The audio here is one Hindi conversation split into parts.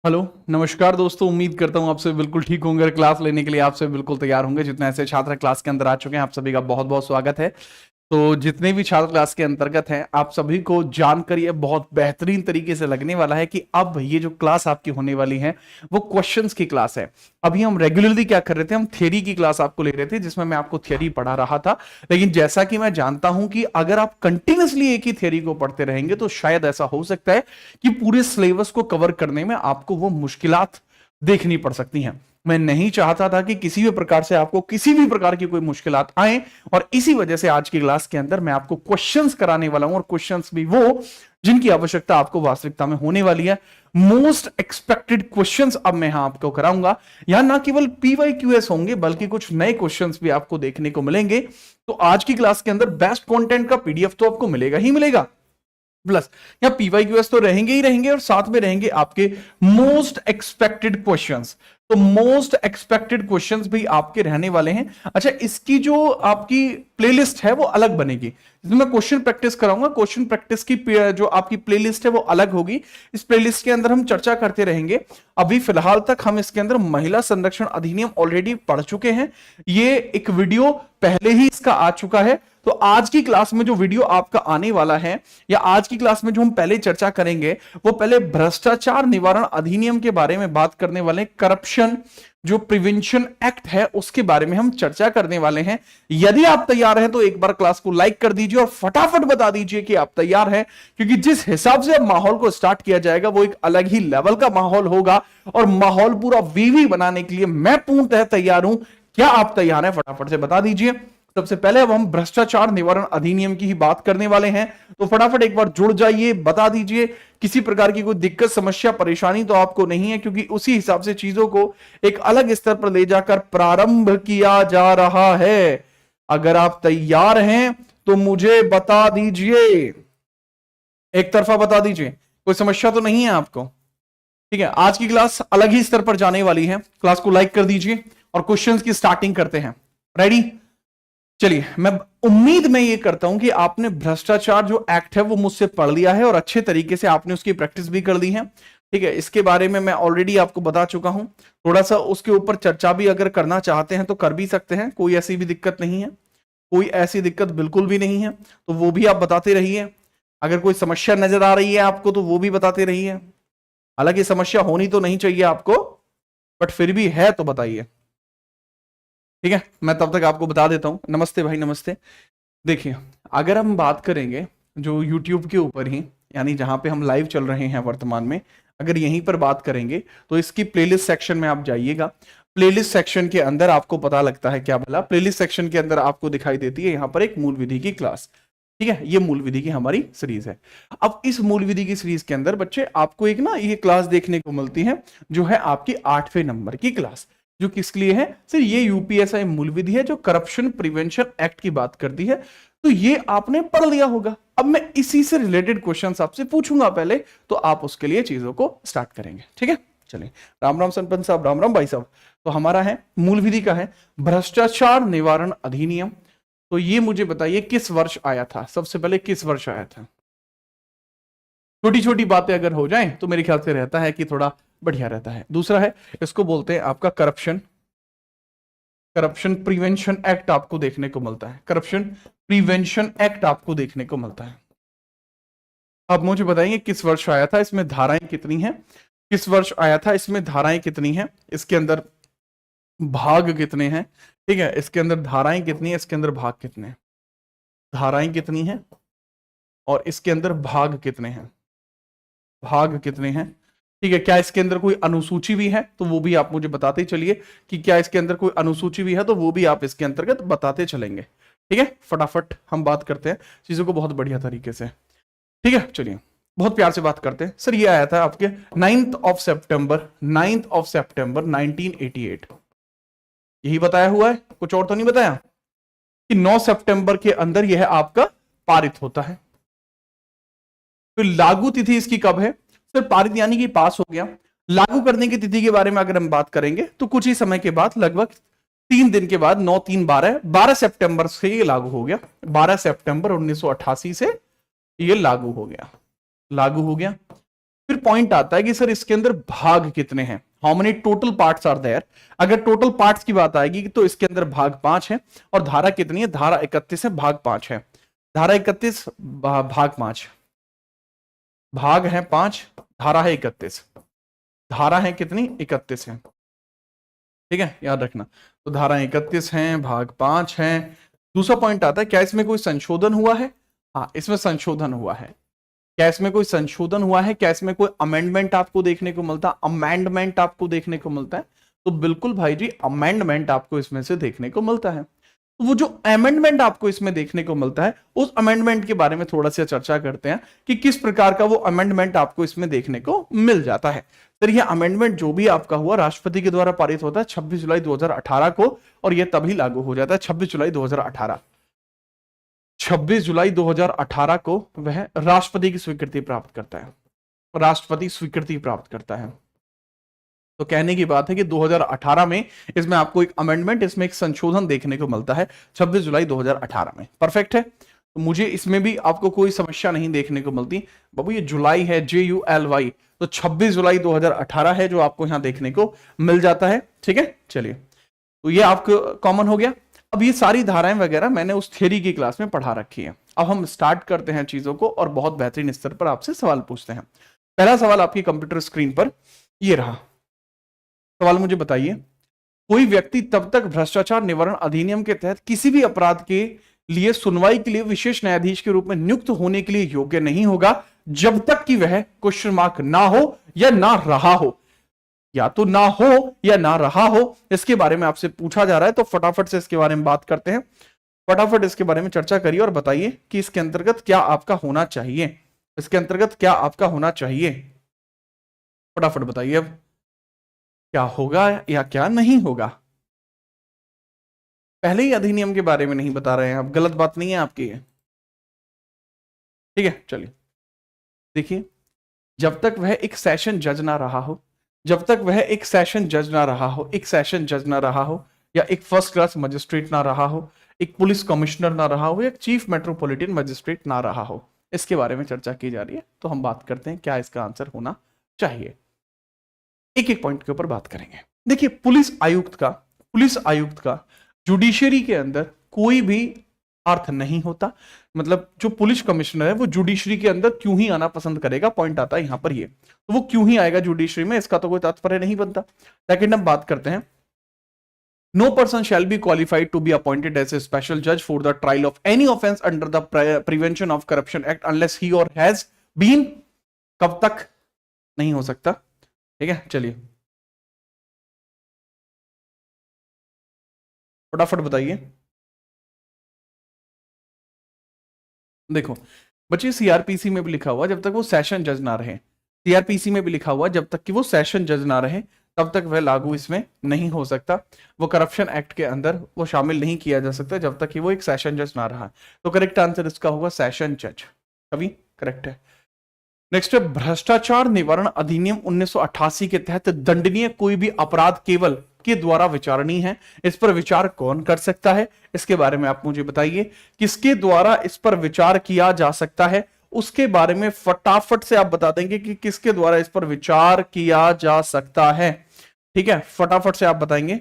हेलो नमस्कार दोस्तों, उम्मीद करता हूँ आप सब बिल्कुल ठीक होंगे और क्लास लेने के लिए आप सब बिल्कुल तैयार होंगे। जितने ऐसे छात्र क्लास के अंदर आ चुके हैं आप सभी का बहुत बहुत स्वागत है। तो जितने भी छात्र क्लास के अंतर्गत हैं आप सभी को जानकर ये बहुत बेहतरीन तरीके से लगने वाला है कि अब ये जो क्लास आपकी होने वाली है वो क्वेश्चंस की क्लास है। अभी हम रेगुलरली क्या कर रहे थे, हम थ्योरी की क्लास आपको ले रहे थे जिसमें मैं आपको थ्योरी पढ़ा रहा था। लेकिन जैसा कि मैं जानता हूं कि अगर आप कंटिन्यूसली एक ही थ्योरी को पढ़ते रहेंगे तो शायद ऐसा हो सकता है कि पूरे सिलेबस को कवर करने में आपको वो मुश्किलात देखनी पड़ सकती हैं। मैं नहीं चाहता था कि किसी भी प्रकार से आपको किसी भी प्रकार की कोई मुश्किलात आए, और इसी वजह से आज की क्लास के अंदर मैं आपको क्वेश्चंस कराने वाला हूं, और क्वेश्चंस भी वो जिनकी आवश्यकता आपको वास्तविकता में होने वाली है। मोस्ट एक्सपेक्टेड क्वेश्चंस अब मैं यहां आपको कराऊंगा। यहां ना केवल पीवाईक्यूएस होंगे बल्कि कुछ नए क्वेश्चंस भी आपको देखने को मिलेंगे। तो आज की क्लास के अंदर बेस्ट कंटेंट का पीडीएफ तो आपको मिलेगा ही मिलेगा, प्लस या पीवाईक्यूएस तो रहेंगे ही रहेंगे, और साथ में रहेंगे आपके मोस्ट एक्सपेक्टेड क्वेश्चंस। तो मोस्ट एक्सपेक्टेड क्वेश्चंस भी आपके रहने वाले हैं। अच्छा, इसकी जो आपकी प्लेलिस्ट है वो अलग बनेगी, जिसमें मैं क्वेश्चन प्रैक्टिस कराऊंगा। क्वेश्चन प्रैक्टिस की जो आपकी प्लेलिस्ट है वो अलग होगी। इस प्लेलिस्ट के अंदर हम चर्चा करते रहेंगे। अभी फिलहाल तक हम इसके अंदर महिला संरक्षण अधिनियम ऑलरेडी पढ़ चुके हैं। ये एक वीडियो पहले ही इसका आ चुका है। तो आज की क्लास में जो वीडियो आपका आने वाला है, या आज की क्लास में जो हम पहले चर्चा करेंगे, वो पहले भ्रष्टाचार निवारण अधिनियम के बारे में बात करने वाले, करप्शन जो प्रिवेंशन एक्ट है उसके बारे में हम चर्चा करने वाले हैं। यदि आप तैयार हैं तो एक बार क्लास को लाइक कर दीजिए और फटाफट बता दीजिए कि आप तैयार हैं, क्योंकि जिस हिसाब से अब माहौल को स्टार्ट किया जाएगा वो एक अलग ही लेवल का माहौल होगा, और माहौल पूरा वीवी बनाने के लिए मैं पूर्णतः तैयार हूं। क्या आप तैयार हैं? फटाफट से बता दीजिए। सबसे पहले अब हम भ्रष्टाचार निवारण अधिनियम की ही बात करने वाले हैं, तो फटाफट एक बार जुड़ जाइए, बता दीजिए। किसी प्रकार की कोई दिक्कत, समस्या, परेशानी तो आपको नहीं है, क्योंकि उसी हिसाब से चीजों को एक अलग स्तर पर ले जाकर प्रारंभ किया जा रहा है। अगर आप तैयार हैं तो मुझे बता दीजिए, एक तरफा बता दीजिए, कोई समस्या तो नहीं है आपको? ठीक है, आज की क्लास अलग ही स्तर पर जाने वाली है। क्लास को लाइक कर दीजिए और क्वेश्चंस की स्टार्टिंग करते हैं। रेडी? चलिए, मैं उम्मीद मैं ये करता हूं कि आपने भ्रष्टाचार जो एक्ट है वो मुझसे पढ़ लिया है और अच्छे तरीके से आपने उसकी प्रैक्टिस भी कर ली है। ठीक है, इसके बारे में मैं ऑलरेडी आपको बता चुका हूं। थोड़ा सा उसके ऊपर चर्चा भी अगर करना चाहते हैं तो कर भी सकते हैं, कोई ऐसी भी दिक्कत नहीं है, कोई ऐसी दिक्कत बिल्कुल भी नहीं है। तो वो भी आप बताते रहिए। अगर कोई समस्या नजर आ रही है आपको तो वो भी बताते रहिए। हालांकि समस्या होनी तो नहीं चाहिए आपको, बट फिर भी है तो बताइए। ठीक है, मैं तब तक आपको बता देता हूं। नमस्ते भाई, नमस्ते। देखिए, अगर हम बात करेंगे जो YouTube के ऊपर ही, यानी जहां पे हम लाइव चल रहे हैं वर्तमान में, अगर यहीं पर बात करेंगे तो इसकी प्लेलिस्ट सेक्शन में आप जाइएगा। प्लेलिस्ट सेक्शन के अंदर आपको पता लगता है क्या भला, प्लेलिस्ट सेक्शन के अंदर आपको दिखाई देती है यहां पर एक मूल विधि की क्लास। ठीक है, ये मूल विधि की हमारी सीरीज है। अब इस मूल विधि की सीरीज के अंदर बच्चे आपको एक ना ये क्लास देखने को मिलती है, जो है आपकी 8वें नंबर की क्लास, जो किसके लिए है सर? ये यूपीएसआई मूल विधि है जो करप्शन प्रिवेंशन एक्ट की बात करती है। तो ये आपने पढ़ लिया होगा। अब मैं इसी से रिलेटेड क्वेश्चंस आपसे पूछूंगा पहले, तो आप उसके लिए चीजों को स्टार्ट करेंगे। ठीक है, चलिए। राम राम संपन्न साहब, राम राम भाई साहब। तो हमारा है मूल विधि का है भ्रष्टाचार निवारण अधिनियम। तो ये मुझे बताइए किस वर्ष आया था? सबसे पहले किस वर्ष आया था? छोटी छोटी बातें अगर हो जाएं तो मेरे ख्याल से रहता है कि थोड़ा बढ़िया रहता है। दूसरा है, इसको बोलते हैं आपका करप्शन प्रिवेंशन एक्ट आपको देखने को मिलता है। करप्शन प्रिवेंशन एक्ट आपको देखने को मिलता है। अब मुझे बताइए किस वर्ष आया था, इसमें धाराएं कितनी हैं? किस वर्ष आया था, इसमें धाराएं कितनी हैं, इसके अंदर भाग कितने हैं? ठीक है, इसके अंदर धाराएं कितनी है, इसके अंदर भाग कितने हैं? धाराएं कितनी हैं और इसके अंदर भाग कितने हैं? भाग कितने हैं? ठीक है, क्या इसके अंदर कोई अनुसूची भी है? तो वो भी आप मुझे बताते चलिए कि क्या इसके अंदर कोई अनुसूची भी है, तो वो भी आप इसके अंतर्गत बताते चलेंगे। ठीक है, फटाफट हम बात करते हैं चीजों को बहुत बढ़िया तरीके से। ठीक है, चलिए, बहुत प्यार से बात करते हैं। सर ये आया था आपके 9 सितंबर 1988। यही बताया हुआ है, कुछ और तो नहीं बताया कि 9 सितंबर के अंदर यह आपका पारित होता है। फिर लागू तिथि इसकी कब है? सर पारित यानी कि पास हो गया। लागू करने की तिथि के बारे में अगर हम बात करेंगे तो कुछ ही समय के बाद, लगभग 3 दिन के बाद, 9 3 12 सितंबर से ये लागू हो गया। 12 सितंबर 1988 से ये लागू हो गया। फिर पॉइंट आता है कि सर इसके अंदर भाग कितने हैं, how many total parts are there. अगर टोटल पार्ट्स की बात आएगी तो इसके अंदर भाग 5 है, और धारा कितनी है, धारा 31 है, भाग 5 है। धारा 31 भाग 5, भाग है 5, धारा है 31, धारा है कितनी, 31 है, ठीक है, याद रखना। तो धारा 31 है, भाग 5 है। दूसरा पॉइंट आता है, क्या इसमें कोई संशोधन हुआ है? हाँ, इसमें संशोधन हुआ है। क्या इसमें कोई संशोधन हुआ है? क्या इसमें कोई अमेंडमेंट आपको देखने को मिलता है, अमेंडमेंट आपको देखने को मिलता है? तो बिल्कुल भाई जी, अमेंडमेंट आपको इसमें से देखने को मिलता है। तो वो जो अमेंडमेंट आपको इसमें देखने को मिलता है, उस अमेंडमेंट के बारे में थोड़ा सा चर्चा करते हैं कि किस प्रकार का वो अमेंडमेंट आपको इसमें देखने को मिल जाता है। सर ये अमेंडमेंट जो भी आपका हुआ राष्ट्रपति के द्वारा पारित होता है 26 जुलाई 2018 को, और यह तभी लागू हो जाता है 26 जुलाई 2018। 26 जुलाई 2018 को वह राष्ट्रपति की स्वीकृति प्राप्त करता है, राष्ट्रपति स्वीकृति प्राप्त करता है। तो कहने की बात है कि 2018 में इसमें आपको एक अमेंडमेंट, इसमें एक संशोधन देखने को मिलता है 26 जुलाई 2018 में। परफेक्ट है। तो मुझे इसमें भी आपको कोई समस्या नहीं देखने को मिलती। बाबू ये जुलाई है, JULY, तो 26 जुलाई 2018 है जो आपको यहां देखने को मिल जाता है। ठीक है, चलिए, तो ये आपको कॉमन हो गया। अब ये सारी धाराएं वगैरह मैंने उस थ्योरी की क्लास में पढ़ा रखी है। अब हम स्टार्ट करते हैं चीजों को और बहुत बेहतरीन स्तर पर आपसे सवाल पूछते हैं। पहला सवाल आपकी कंप्यूटर स्क्रीन पर ये रहा। सवाल मुझे बताइए, कोई व्यक्ति तब तक भ्रष्टाचार निवारण अधिनियम के तहत किसी भी अपराध के लिए सुनवाई के लिए विशेष न्यायाधीश के रूप में नियुक्त होने के लिए योग्य नहीं होगा जब तक कि वह क्वेश्चन मार्क ना हो या ना रहा हो। या तो ना हो या ना रहा हो, इसके बारे में आपसे पूछा जा रहा है। तो फटाफट से इसके बारे में बात करते हैं, फटाफट इसके बारे में चर्चा करिए और बताइए कि इसके अंतर्गत क्या आपका होना चाहिए, इसके अंतर्गत क्या आपका होना चाहिए। फटाफट बताइए अब क्या होगा या क्या नहीं होगा। पहले ही अधिनियम के बारे में नहीं बता रहे हैं, अब गलत बात नहीं है आपकी ये, ठीक है। चलिए देखिए, जब तक वह एक सेशन जज ना रहा हो, जब तक वह एक सेशन जज ना रहा हो, एक सेशन जज ना रहा हो, या एक फर्स्ट क्लास मजिस्ट्रेट ना रहा हो, एक पुलिस कमिश्नर ना रहा हो, या चीफ मेट्रोपॉलिटन मजिस्ट्रेट ना रहा हो, इसके बारे में चर्चा की जा रही है। तो हम बात करते हैं क्या इसका आंसर होना चाहिए। एक एक पॉइंट के ऊपर बात करेंगे। देखिए, पुलिस आयुक्त का जुडिशरी के अंदर कोई भी अर्थ नहीं होता। मतलब जो पुलिस कमिश्नर है वो जुडिशरी के अंदर क्यों ही आना पसंद करेगा, पॉइंट आता है यहां पर ये। तो वो क्यों ही आएगा जुडिशरी में, इसका तो कोई तात्पर्य नहीं बनता। सेकंड हम बात करते हैं, no person shall be qualified to be appointed as a special जज for the trial of any offence under the prevention of corruption act unless he और हैज बीन, कब तक नहीं हो सकता, ठीक है। चलिए फटाफट बताइए। देखो बच्चे, सीआरपीसी में भी लिखा हुआ जब तक वो सेशन जज ना रहे, सीआरपीसी में भी लिखा हुआ जब तक कि वो सेशन जज ना रहे तब तक वह लागू इसमें नहीं हो सकता। वो करप्शन एक्ट के अंदर वो शामिल नहीं किया जा सकता जब तक कि वो एक सेशन जज ना रहा। तो करेक्ट आंसर इसका होगा सेशन जज, कभी करेक्ट है। नेक्स्ट है, भ्रष्टाचार निवारण अधिनियम 1988 के तहत दंडनीय कोई भी अपराध केवल के द्वारा विचारणीय है। इस पर विचार कौन कर सकता है, इसके बारे में आप मुझे बताइए। किसके द्वारा इस पर विचार किया जा सकता है, उसके बारे में फटाफट से आप बता देंगे कि किसके द्वारा इस पर विचार किया जा सकता है। ठीक है, फटाफट से आप बताएंगे।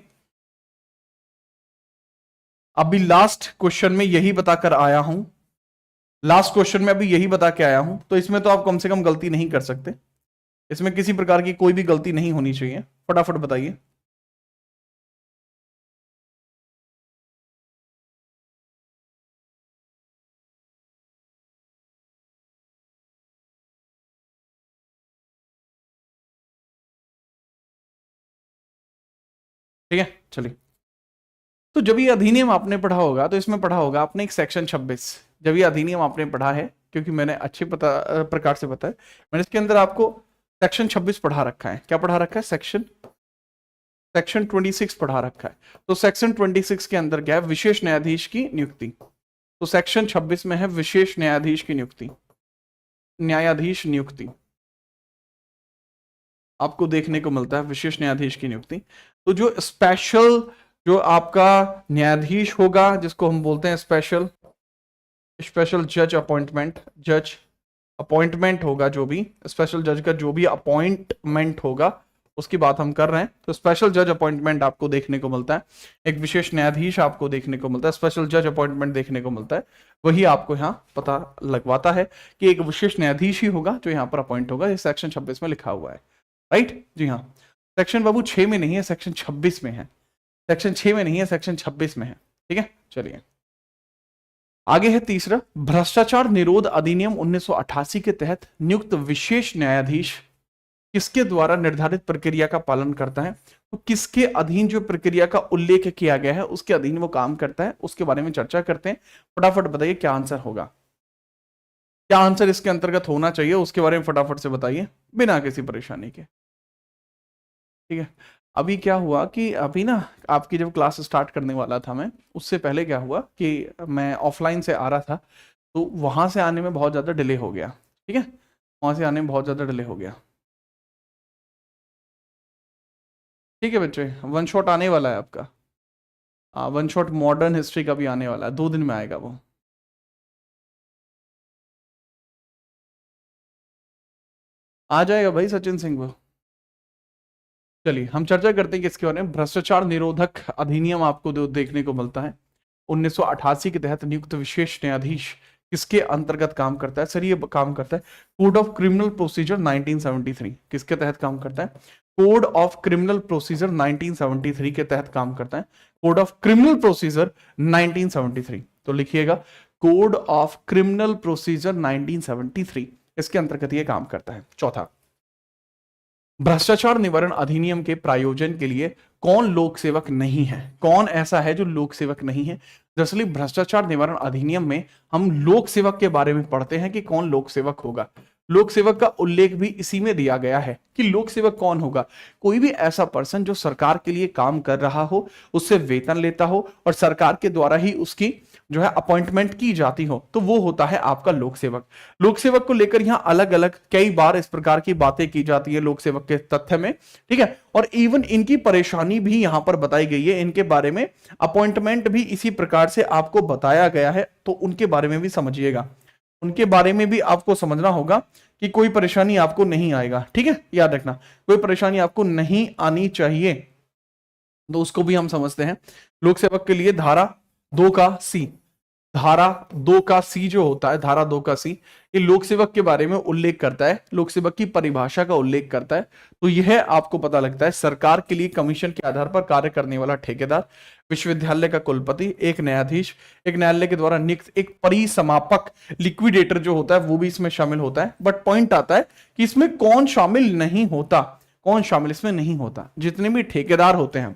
अभी लास्ट क्वेश्चन में यही बताकर आया हूं, लास्ट क्वेश्चन में अभी यही बता के आया हूं, तो इसमें तो आप कम से कम गलती नहीं कर सकते, इसमें किसी प्रकार की कोई भी गलती नहीं होनी चाहिए। फटाफट बताइए। ठीक है, चलिए। तो जब ये अधिनियम आपने पढ़ा होगा तो इसमें पढ़ा होगा आपने एक सेक्शन 26, जब ये अधिनियम आपने पढ़ा है, क्योंकि मैंने अच्छे प्रकार से बताया, मैंने इसके अंदर आपको सेक्शन 26 पढ़ा रखा है। क्या पढ़ा रखा है, सेक्शन 26 पढ़ा रखा है। तो सेक्शन 26 के अंदर क्या है, विशेष न्यायाधीश की नियुक्ति। तो सेक्शन 26 में है विशेष न्यायाधीश की नियुक्ति, न्यायाधीश नियुक्ति आपको देखने को मिलता है, विशेष न्यायाधीश की नियुक्ति। तो जो स्पेशल, जो आपका न्यायाधीश होगा जिसको हम बोलते हैं स्पेशल जज अपॉइंटमेंट, जज अपॉइंटमेंट होगा, जो भी स्पेशल जज का जो भी अपॉइंटमेंट होगा उसकी बात हम कर रहे हैं, तो स्पेशल जज अपॉइंटमेंट आपको देखने को मिलता है, एक विशेष न्यायाधीश आपको देखने को मिलता है, स्पेशल जज अपॉइंटमेंट देखने को मिलता है, वही आपको यहाँ पता लगवाता है कि एक विशेष न्यायाधीश ही होगा जो यहाँ पर अपॉइंट होगा। ये सेक्शन 26 में लिखा हुआ है, राइट जी हाँ। सेक्शन बाबू 6 में नहीं है, सेक्शन 26 में है, सेक्शन 6 में नहीं है, सेक्शन 26 में है, ठीक है। चलिए आगे है तीसरा, भ्रष्टाचार निरोध अधिनियम 1988 के तहत नियुक्त विशेष न्यायाधीश किसके द्वारा निर्धारित प्रक्रिया का पालन करता है। तो किसके अधीन जो प्रक्रिया का उल्लेख किया गया है उसके अधीन वो काम करता है, उसके बारे में चर्चा करते हैं। फटाफट बताइए क्या आंसर होगा, क्या आंसर इसके अंतर्गत होना चाहिए, उसके बारे में फटाफट से बताइए बिना किसी परेशानी के, ठीक है। अभी क्या हुआ कि अभी ना आपकी जब क्लास स्टार्ट करने वाला था मैं, उससे पहले क्या हुआ कि मैं ऑफलाइन से आ रहा था, तो वहां से आने में बहुत ज़्यादा डिले हो गया, ठीक है, वहां से आने में बहुत ज़्यादा डिले हो गया। ठीक है बच्चे, वन शॉट आने वाला है आपका, वन शॉट मॉडर्न हिस्ट्री का भी आने वाला है, 2 दिन में आएगा वो। आ जाएगा भाई सचिन सिंह वो। चलिए हम चर्चा करते हैं कि इसके बारे में। भ्रष्टाचार निरोधक अधिनियम आपको देखने को मिलता है 1988 के तहत नियुक्त विशेष न्यायाधीश किसके अंतर्गत काम करता है सर, ये काम करता है कोड ऑफ क्रिमिनल प्रोसीजर 1973। किसके तहत काम करता है, कोड ऑफ क्रिमिनल प्रोसीजर 1973 के तहत काम करता है, कोड ऑफ क्रिमिनल प्रोसीजर 1973। तो लिखिएगा कोड ऑफ क्रिमिनल प्रोसीजर 1973, इसके अंतर्गत ये काम करता है। चौथा, भ्रष्टाचार निवारण अधिनियम के प्रायोजन के लिए कौन लोक सेवक नहीं है, कौन ऐसा है जो लोक सेवक नहीं है। दरअसल भ्रष्टाचार निवारण अधिनियम में हम लोक सेवक के बारे में पढ़ते हैं कि कौन लोक सेवक होगा। लोक सेवक का उल्लेख भी इसी में दिया गया है कि लोक सेवक कौन होगा, कोई भी ऐसा पर्सन जो सरकार के लिए काम कर रहा हो, उससे वेतन लेता हो और सरकार के द्वारा ही उसकी जो है अपॉइंटमेंट की जाती हो, तो वो होता है आपका लोक सेवक। लोक सेवक को लेकर यहां अलग अलग कई बार इस प्रकार की बातें की जाती है लोक सेवक के तथ्य में, ठीक है। और इवन इनकी परेशानी भी यहां पर बताई गई है, इनके बारे में अपॉइंटमेंट भी इसी प्रकार से आपको बताया गया है, तो उनके बारे में भी समझिएगा, उनके बारे में भी आपको समझना होगा कि कोई परेशानी आपको नहीं आएगा, ठीक है। याद रखना कोई परेशानी आपको नहीं आनी चाहिए, तो उसको भी हम समझते हैं। लोक सेवक के लिए धारा 2 का सी, धारा 2 का सी जो होता है, धारा 2 का सी, ये लोक सेवक के बारे में उल्लेख करता है, लोक सेवक की परिभाषा का उल्लेख करता है। तो यह आपको पता लगता है सरकार के लिए कमीशन के आधार पर कार्य करने वाला ठेकेदार, विश्वविद्यालय का कुलपति, एक न्यायाधीश, एक न्यायालय के द्वारा नियुक्त एक परिसमापक, लिक्विडेटर जो होता है वो भी इसमें शामिल होता है। बट पॉइंट आता है कि इसमें कौन शामिल नहीं होता, कौन शामिल इसमें नहीं होता, जितने भी ठेकेदार होते हैं,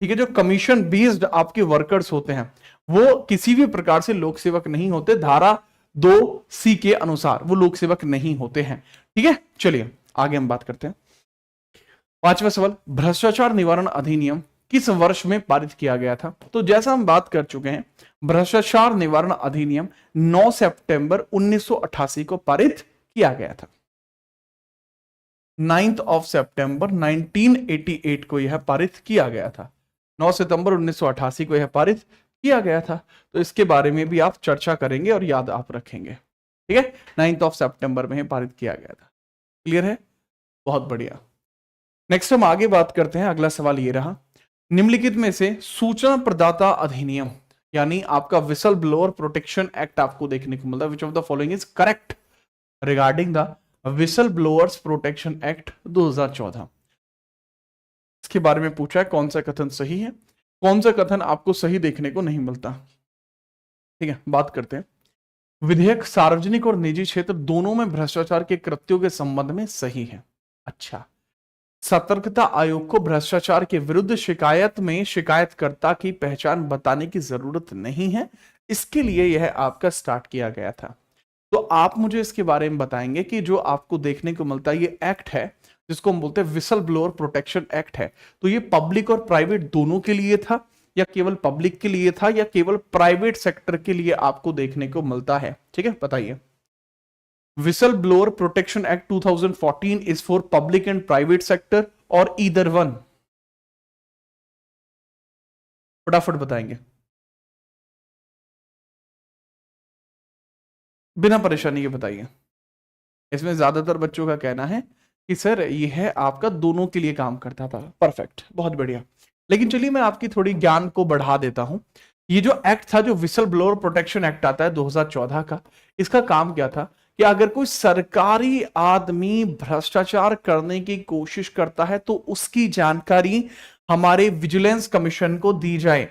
ठीक है, जो कमीशन बेस्ड आपके वर्कर्स होते हैं, वो किसी भी प्रकार से लोक सेवक नहीं होते। धारा 2 सी के अनुसार वो लोक सेवक नहीं होते हैं, ठीक है। चलिए आगे हम बात करते हैं। पांचवा सवाल, भ्रष्टाचार निवारण अधिनियम किस वर्ष में पारित किया गया था। तो जैसा हम बात कर चुके हैं, भ्रष्टाचार निवारण अधिनियम 9 सितंबर 1988 को पारित किया गया था। 9th ऑफ सितंबर 1988 को यह पारित किया गया था, 9 सितंबर 1988 को यह पारित किया गया था। तो इसके बारे में भी आप चर्चा करेंगे और याद आप रखेंगे, ठीक है। 9th ऑफ सितंबर में पारित किया गया था, क्लियर है, बहुत बढ़िया। नेक्स्ट हम आगे बात करते हैं। अगला सवाल ये रहा, निम्नलिखित में से सूचना प्रदाता अधिनियम यानी आपका विसल ब्लोअर प्रोटेक्शन एक्ट आपको देखने को मिलता है, which of the following is correct regarding the whistle blowers protection act 2014। इसके बारे में पूछा है कौन सा कथन सही है, कौन सा कथन आपको सही देखने को नहीं मिलता, ठीक है। बात करते हैं। विधेयक सार्वजनिक और निजी क्षेत्र दोनों में भ्रष्टाचार के कृत्यों के संबंध में सही है। अच्छा, सतर्कता आयोग को भ्रष्टाचार के विरुद्ध शिकायत में शिकायतकर्ता की पहचान बताने की जरूरत नहीं है, इसके लिए यह आपका स्टार्ट किया गया था। तो आप मुझे इसके बारे में बताएंगे कि जो आपको देखने को मिलता है ये एक्ट है जिसको हम बोलते हैं विसल ब्लोअर प्रोटेक्शन एक्ट है, तो ये पब्लिक और प्राइवेट दोनों के लिए था या केवल पब्लिक के लिए था या केवल प्राइवेट सेक्टर के लिए आपको देखने को मिलता है, ठीक है, बताइए। Whistle blower protection act 2014 is for public and private sector और ईदर वन, फटाफट बताएंगे बिना परेशानी के बताइए। इसमें ज्यादातर बच्चों का कहना है कि सर ये है आपका दोनों के लिए काम करता था। परफेक्ट, बहुत बढ़िया। लेकिन चलिए मैं आपकी थोड़ी ज्ञान को बढ़ा देता हूं। ये जो एक्ट था, जो विसल ब्लोअर प्रोटेक्शन एक्ट आता है 2014 का, इसका काम क्या था कि अगर कोई सरकारी आदमी भ्रष्टाचार करने की कोशिश करता है तो उसकी जानकारी हमारे विजिलेंस कमीशन को दी जाए।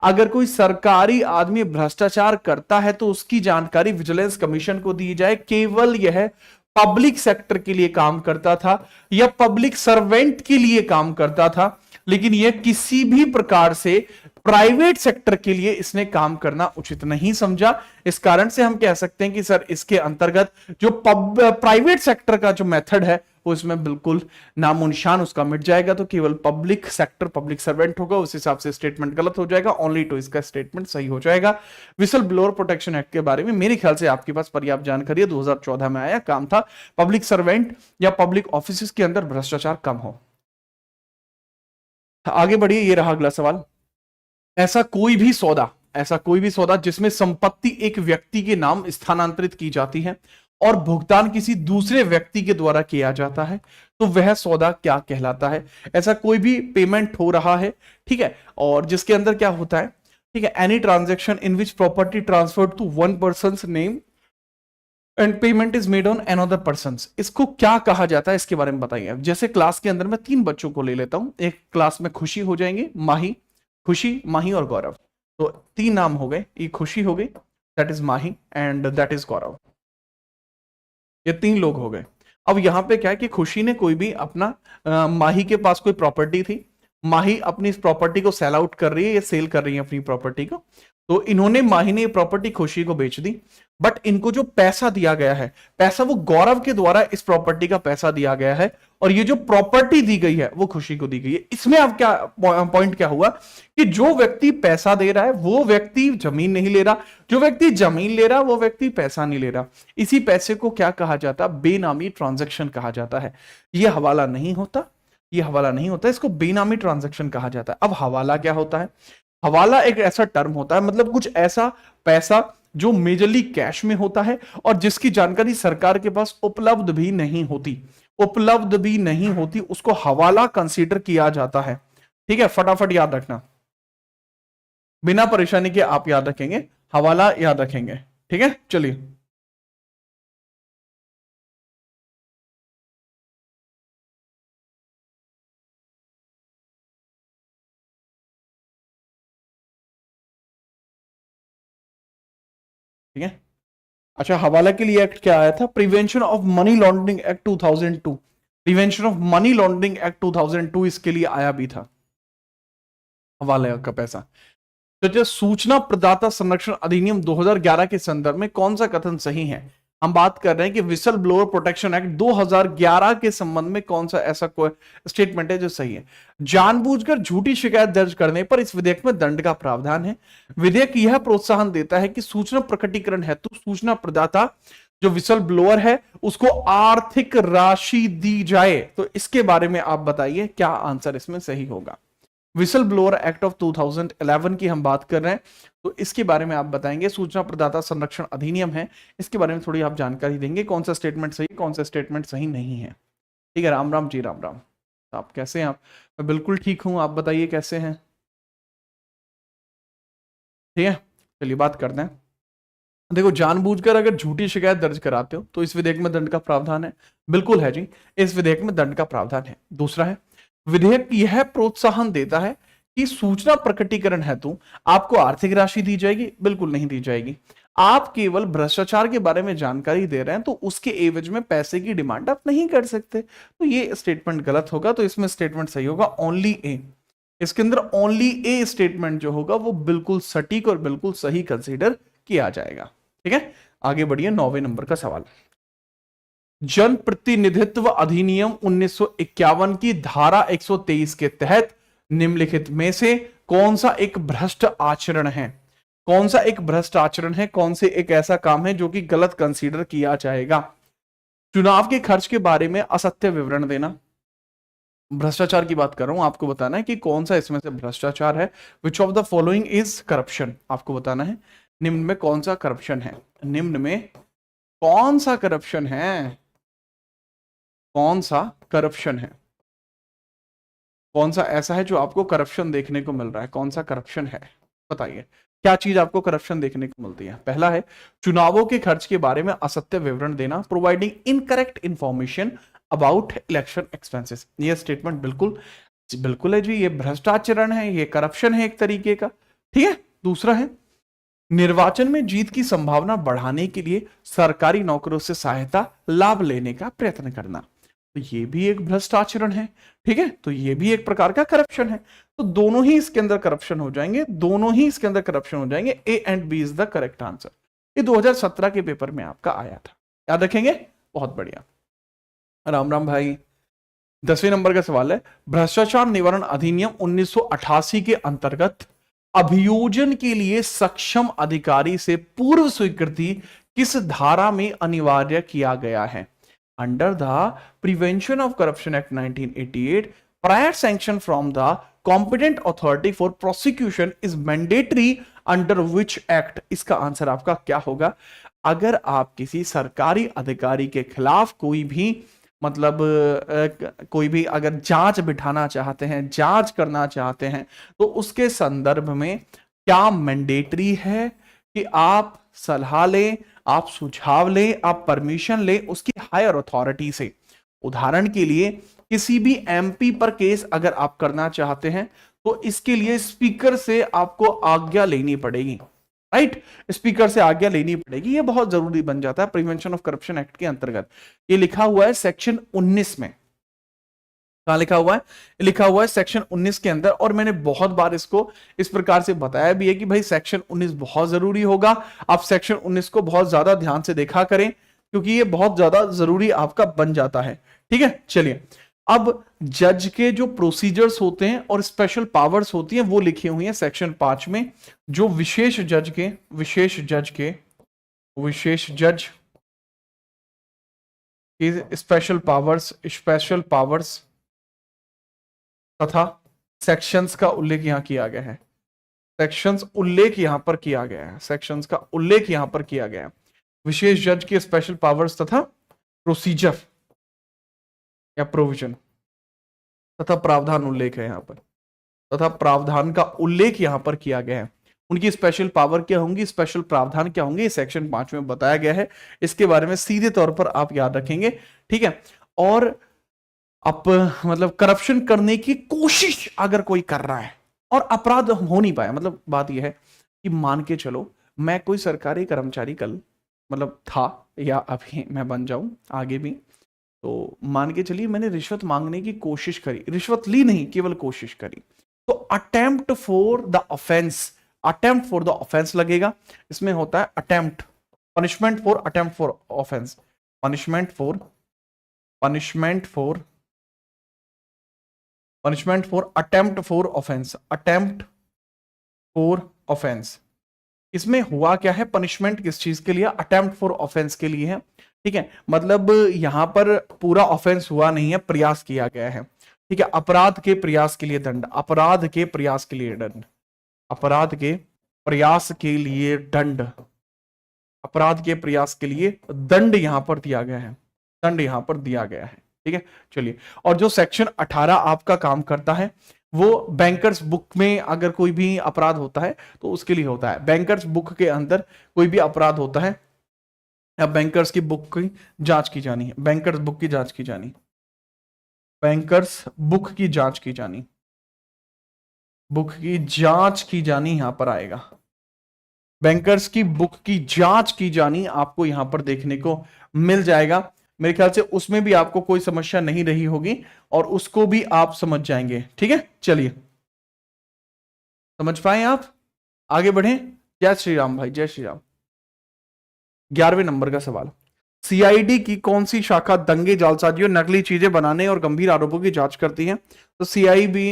अगर कोई सरकारी आदमी भ्रष्टाचार करता है तो उसकी जानकारी विजिलेंस कमीशन को दी जाए। केवल यह पब्लिक सेक्टर के लिए काम करता था या पब्लिक सर्वेंट के लिए काम करता था, लेकिन यह किसी भी प्रकार से प्राइवेट सेक्टर के लिए इसने काम करना उचित नहीं समझा। इस कारण से हम कह सकते हैं कि सर इसके अंतर्गत जो प्राइवेट सेक्टर का जो मेथड है वो इसमें बिल्कुल नामो निशान उसका मिट जाएगा। तो केवल पब्लिक सेक्टर, पब्लिक सर्वेंट होगा, उस हिसाब से स्टेटमेंट गलत हो जाएगा। ओनली टू इसका स्टेटमेंट सही हो जाएगा। विसल ब्लोअर प्रोटेक्शन एक्ट के बारे में मेरे ख्याल से आपके पास पर्याप्त जानकारी है। 2014 में आया, काम था पब्लिक सर्वेंट या पब्लिक ऑफिस के अंदर भ्रष्टाचार कम हो। आगे बढ़िए, ये रहा अगला सवाल। ऐसा कोई भी सौदा जिसमें संपत्ति एक व्यक्ति के नाम स्थानांतरित की जाती है और भुगतान किसी दूसरे व्यक्ति के द्वारा किया जाता है तो वह सौदा क्या कहलाता है? ऐसा कोई भी पेमेंट हो रहा है, ठीक है, और जिसके अंदर क्या होता है, ठीक है, any transaction in which property transferred to one persons name and payment is made on another person, इसको क्या कहा जाता है, इसके बारे में बताइए। जैसे क्लास के अंदर मैं 3 बच्चों को ले लेता हूं, एक क्लास में खुशी हो जाएंगे, खुशी, माही और गौरव। तो 3 नाम हो गए, ये खुशी हो गई, that is Mahi, and that is Gaurav. ये 3 लोग हो गए। अब यहां पे क्या है कि खुशी ने कोई भी अपना माही के पास कोई प्रॉपर्टी थी, माही अपनी इस प्रॉपर्टी को सेल आउट कर रही है या सेल कर रही है अपनी प्रॉपर्टी को, तो इन्होंने, माही ने ये प्रॉपर्टी खुशी को बेच दी। बट इनको जो पैसा दिया गया है, पैसा वो गौरव के द्वारा इस प्रॉपर्टी का पैसा दिया गया है, और ये जो प्रॉपर्टी दी गई है वो खुशी को दी गई है। इसमें अब क्या पॉइंट क्या हुआ कि जो व्यक्ति पैसा दे रहा है वो व्यक्ति जमीन नहीं ले रहा, जो व्यक्ति जमीन ले रहा वो व्यक्ति पैसा नहीं ले रहा। इसी पैसे को क्या कहा जाता? बेनामी ट्रांजैक्शन कहा जाता है। ये हवाला नहीं होता, इसको बेनामी ट्रांजैक्शन कहा जाता है। अब हवाला क्या होता है? हवाला एक ऐसा टर्म होता है, मतलब कुछ ऐसा पैसा जो मेजरली कैश में होता है और जिसकी जानकारी सरकार के पास उपलब्ध भी नहीं होती, उसको हवाला कंसीडर किया जाता है। ठीक है, फटाफट याद रखना, बिना परेशानी के आप याद रखेंगे, हवाला याद रखेंगे। ठीक है, चलिए ठीक है। अच्छा, हवाला के लिए एक्ट क्या आया था? Prevention of money laundering act 2002। Prevention of money laundering act 2002 इसके लिए आया भी था, हवाला का पैसा। तो जो सूचना प्रदाता संरक्षण अधिनियम 2011 के संदर्भ में कौन सा कथन सही है? हम बात कर रहे हैं कि विसल ब्लोअर प्रोटेक्शन एक्ट 2011 के संबंध में कौन सा ऐसा कोई स्टेटमेंट है जो सही है? जानबूझकर झूठी शिकायत दर्ज करने पर इस विधेयक में दंड का प्रावधान है। विधेयक यह प्रोत्साहन देता है कि सूचना प्रकटीकरण हेतु सूचना प्रदाता जो विसल ब्लोअर है उसको आर्थिक राशि दी जाए। तो इसके बारे में आप बताइए क्या आंसर इसमें सही होगा? विसल ब्लोअर एक्ट ऑफ 2011 की हम बात कर रहे हैं, तो इसके बारे में आप बताएंगे। सूचना प्रदाता संरक्षण अधिनियम है, इसके बारे में थोड़ी आप जानकारी देंगे, कौन सा स्टेटमेंट सही, कौन सा स्टेटमेंट सही नहीं है। ठीक है, राम राम जी, राम राम। आप कैसे हैं? आप? मैं बिल्कुल ठीक हूं, आप बताइए कैसे हैं? ठीक है, चलिए बात करते हैं। देखो, जानबूझकर अगर झूठी शिकायत दर्ज कराते हो तो इस विधेयक में दंड का प्रावधान है। बिल्कुल है जी, इस विधेयक में दंड का प्रावधान है। दूसरा है, विधेयक यह प्रोत्साहन देता है कि सूचना प्रकटीकरण हेतु आपको आर्थिक राशि दी जाएगी। बिल्कुल नहीं दी जाएगी। आप केवल भ्रष्टाचार के बारे में जानकारी दे रहे हैं तो उसके एवज में पैसे की डिमांड आप नहीं कर सकते। तो ये स्टेटमेंट गलत होगा, तो इसमें स्टेटमेंट सही होगा ओनली ए। इसके अंदर ओनली ए स्टेटमेंट जो होगा वो बिल्कुल सटीक और बिल्कुल सही कंसीडर किया जाएगा। ठीक है, आगे बढ़िए। 9वें नंबर का सवाल, जन प्रतिनिधित्व अधिनियम 1951 की धारा 123 के तहत निम्नलिखित में से कौन सा एक भ्रष्ट आचरण है? कौन सा एक भ्रष्ट आचरण है? कौन से एक ऐसा काम है जो कि गलत कंसीडर किया जाएगा? चुनाव के खर्च के बारे में असत्य विवरण देना, भ्रष्टाचार की बात कर रहा हूं, आपको बताना है कि कौन सा इसमें से भ्रष्टाचार है। Which of the following is corruption, आपको बताना है निम्न में कौन सा करप्शन है। निम्न में कौन सा करप्शन है? कौन सा करप्शन है, कौन सा ऐसा है जो आपको करप्शन देखने को मिल रहा है, कौन सा करप्शन है, बताइए क्या चीज आपको करप्शन देखने को मिलती है। पहला है चुनावों के खर्च के बारे में असत्य विवरण देना, providing incorrect information about election expenses. ये स्टेटमेंट बिल्कुल बिल्कुल है जी, ये भ्रष्टाचारण है, ये करप्शन है एक तरीके का, ठीक है। दूसरा है निर्वाचन में जीत की संभावना बढ़ाने के लिए सरकारी नौकरों से सहायता लाभ लेने का प्रयत्न करना, तो ये भी एक भ्रष्टाचरण है, ठीक है, तो ये भी एक प्रकार का करप्शन है। तो दोनों ही इसके अंदर करप्शन हो जाएंगे, दोनों ही इसके अंदर करप्शन हो जाएंगे। A and B is the correct answer. ये 2017 के पेपर में आपका आया था, याद रखेंगे, बहुत बढ़िया। राम राम भाई। 10वें नंबर का सवाल है भ्रष्टाचार निवारण अधिनियम 1988 के अंतर्गत अभियोजन के लिए सक्षम अधिकारी से पूर्व स्वीकृति किस धारा में अनिवार्य किया गया है। Under the prevention of corruption act 1988 prior sanction from the competent authority for prosecution is mandatory under which act. इसका आंसर आपका क्या होगा। अगर आप किसी सरकारी अधिकारी के खिलाफ कोई भी मतलब कोई भी अगर जांच बिठाना चाहते हैं, जांच करना चाहते हैं, तो उसके संदर्भ में क्या मैंडेटरी है कि आप सलाह लें, आप सुझाव लें, आप परमिशन लें उसकी हायर अथॉरिटी से। उदाहरण के लिए किसी भी एमपी पर केस अगर आप करना चाहते हैं तो इसके लिए स्पीकर से आपको आज्ञा लेनी पड़ेगी, राइट, स्पीकर से आज्ञा लेनी पड़ेगी। ये बहुत जरूरी बन जाता है प्रिवेंशन ऑफ करप्शन एक्ट के अंतर्गत। ये लिखा हुआ है सेक्शन 19 में। कहां लिखा हुआ है, लिखा हुआ है सेक्शन 19 के अंदर। और मैंने बहुत बार इसको इस प्रकार से बताया भी है कि भाई सेक्शन 19 बहुत जरूरी होगा। आप सेक्शन 19 को बहुत ज्यादा ध्यान से देखा करें क्योंकि ये बहुत ज्यादा जरूरी आपका बन जाता है, ठीक है। चलिए, अब जज के जो प्रोसीजर्स होते हैं और स्पेशल पावर्स होती हैं वो लिखी हुई है सेक्शन 5 में। जो विशेष जज की स्पेशल पावर्स तथा सेक्शंस का उल्लेख यहां किया गया है। सेक्शंस उल्लेख यहां पर किया गया है, सेक्शंस का उल्लेख यहां पर किया गया है। विशेष जज की स्पेशल पावर्स तथा प्रोसीजर या प्रोविजन तथा प्रावधान उल्लेख है यहां पर, तथा प्रावधान का उल्लेख यहां पर किया गया है। उनकी स्पेशल पावर क्या होंगी, स्पेशल प्रावधान क्या होंगे, सेक्शन 5 में बताया गया है। इसके बारे में सीधे तौर पर आप याद रखेंगे, ठीक है। और आप मतलब करप्शन करने की कोशिश अगर कोई कर रहा है और अपराध हो नहीं पाया, मतलब बात यह है कि मान के चलो मैं कोई सरकारी कर्मचारी कल मतलब था या अभी मैं बन जाऊं आगे भी, तो मान के चलिए मैंने रिश्वत मांगने की कोशिश करी, रिश्वत ली नहीं, केवल कोशिश करी, तो अटेम्प्ट फॉर द ऑफेंस लगेगा। इसमें होता है attempt, punishment for attempt for offence, punishment for attempt for offence. इसमें हुआ क्या है, पनिशमेंट किस चीज के लिए, अटेम्प्ट फॉर ऑफेंस के लिए है, ठीक है। मतलब यहां पर पूरा ऑफेंस हुआ नहीं है, प्रयास किया गया है, ठीक है। अपराध के प्रयास के लिए दंड, अपराध के प्रयास के लिए दंड, अपराध के प्रयास के लिए दंड, अपराध के प्रयास के लिए दंड यहां पर दिया गया है, दंड यहां पर दिया गया है, ठीक है। चलिए, और जो सेक्शन 18 आपका काम करता है वो बैंकर्स बुक में अगर कोई भी अपराध होता है तो उसके लिए होता है। बैंकर्स बुक के अंदर कोई भी अपराध होता है या बैंकर्स की बुक की जांच की जानी है, बैंकर्स बुक की जांच की जानी, बैंकर्स बुक की जांच की जानी, बुक की जांच की जानी यहां पर आएगा। बैंकर्स की बुक की जांच की जानी आपको यहां पर देखने को मिल जाएगा। मेरे ख्याल से उसमें भी आपको कोई समस्या नहीं रही होगी और उसको भी आप समझ जाएंगे, ठीक है। चलिए, समझ पाए आप, आगे बढ़े। जय श्री राम भाई, जय श्री राम। 11वें नंबर का सवाल, सीआईडी की कौन सी शाखा दंगे, जालसाजियों, नकली चीजें बनाने और गंभीर आरोपों की जांच करती है। तो सीआईडी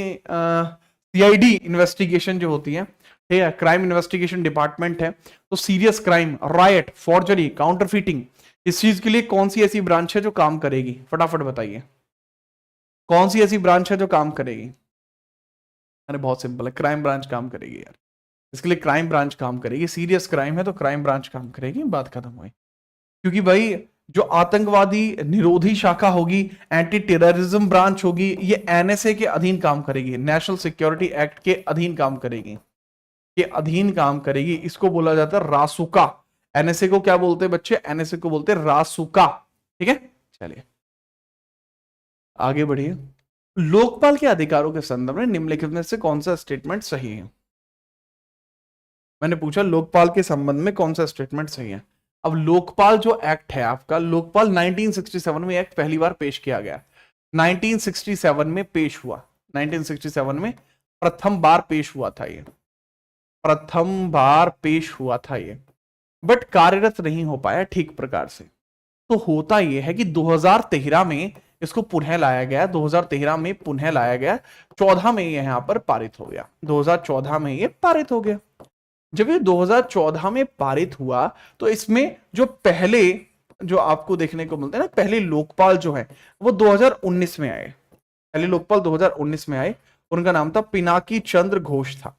इन्वेस्टिगेशन जो होती है, ठीक है, क्राइम इन्वेस्टिगेशन डिपार्टमेंट है। तो सीरियस क्राइम, रायट, फॉर्जरी, काउंटरफीटिंग, इस चीज के लिए कौन सी ऐसी ब्रांच है जो काम करेगी, फटाफट बताइए कौन सी ऐसी ब्रांच है जो काम करेगी। अरे बहुत सिंपल है, क्राइम ब्रांच काम करेगी यार, इसके लिए क्राइम ब्रांच काम करेगी। सीरियस क्राइम है तो क्राइम ब्रांच काम करेगी, बात खत्म हुई। क्योंकि भाई जो आतंकवादी निरोधी शाखा होगी, एंटी टेररिज्म ब्रांच होगी, ये एनएसए के अधीन काम करेगी, नेशनल सिक्योरिटी एक्ट के अधीन काम करेगी, के अधीन काम करेगी। इसको बोला जाता है रासुका। एनएसए को क्या बोलते हैं बच्चे? एनएसए को बोलते हैं रासुका। ठीक है, चलिए आगे बढ़िए। लोकपाल के अधिकारों के संदर्भ में निम्नलिखित में से कौन सा स्टेटमेंट सही है? मैंने पूछा लोकपाल के संबंध में कौन सा स्टेटमेंट सही है। अब लोकपाल जो एक्ट है आपका, लोकपाल 1967 में एक्ट पहली बार पेश किया गया, 1967 में पेश हुआ, 1967 में प्रथम बार पेश हुआ था ये, प्रथम बार पेश हुआ था ये, बट कार्यरत नहीं हो पाया ठीक प्रकार से। तो होता यह है कि 2013 में इसको पुनः लाया गया, 2013 में पुनः लाया गया, 14 में यहां पर पारित हो गया, 2014 में ये पारित हो गया। जब ये 2014 में पारित हुआ तो इसमें जो पहले जो आपको देखने को मिलता है ना, पहले लोकपाल जो है वो 2019 में आए, पहले लोकपाल 2019 में आए, उनका नाम था पिनाकी चंद्र घोष था।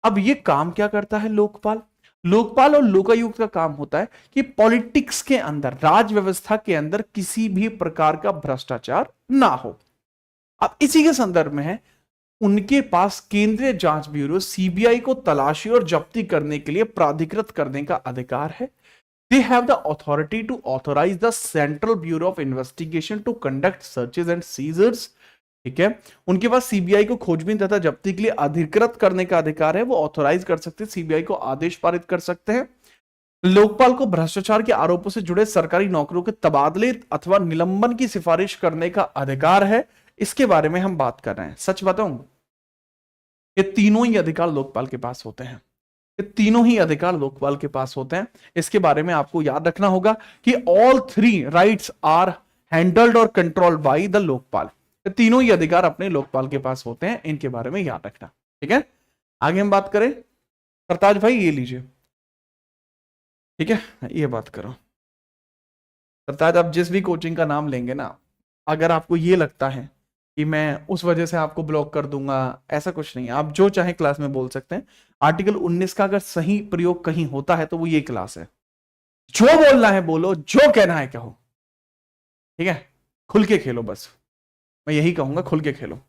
अब ये काम क्या करता है लोकपाल? लोकपाल और लोकायुक्त का काम होता है कि पॉलिटिक्स के अंदर, राज व्यवस्था के अंदर किसी भी प्रकार का भ्रष्टाचार ना हो। अब इसी के संदर्भ में है, उनके पास केंद्रीय जांच ब्यूरो सीबीआई को तलाशी और जब्ती करने के लिए प्राधिकृत करने का अधिकार है। They have the authority to authorise the Central Bureau of Investigation to conduct searches and seizures. ठीक है, उनके पास सीबीआई को खोजबीन तथा जब्ती के लिए अधिकृत करने का अधिकार है, वो ऑथोराइज कर सकते हैं, सीबीआई को आदेश पारित कर सकते हैं। लोकपाल को भ्रष्टाचार के आरोपों से जुड़े सरकारी नौकरियों के तबादले अथवा निलंबन की सिफारिश करने का अधिकार है। इसके बारे में हम बात कर रहे हैं। सच बताऊं, ये तीनों ही अधिकार लोकपाल के पास होते हैं, ये तीनों ही अधिकार लोकपाल के पास होते हैं। इसके बारे में आपको याद रखना होगा कि all three rights are handled और कंट्रोल्ड बाय द लोकपाल। तीनों ही अधिकार अपने लोकपाल के पास होते हैं, इनके बारे में याद रखना। ठीक है, आगे हम बात करें। सरताज भाई ये लीजिए, ठीक है, ये बात करो। सरताज, आप जिस भी कोचिंग का नाम लेंगे ना, अगर आपको ये लगता है कि मैं उस वजह से आपको ब्लॉक कर दूंगा, ऐसा कुछ नहीं है। आप जो चाहे क्लास में बोल सकते हैं। आर्टिकल 19 का अगर सही प्रयोग कहीं होता है तो वो ये क्लास है। जो बोलना है बोलो, जो कहना है कहो। ठीक है, खुल के खेलो, बस मैं यही कहूंगा, खुल के खेलो।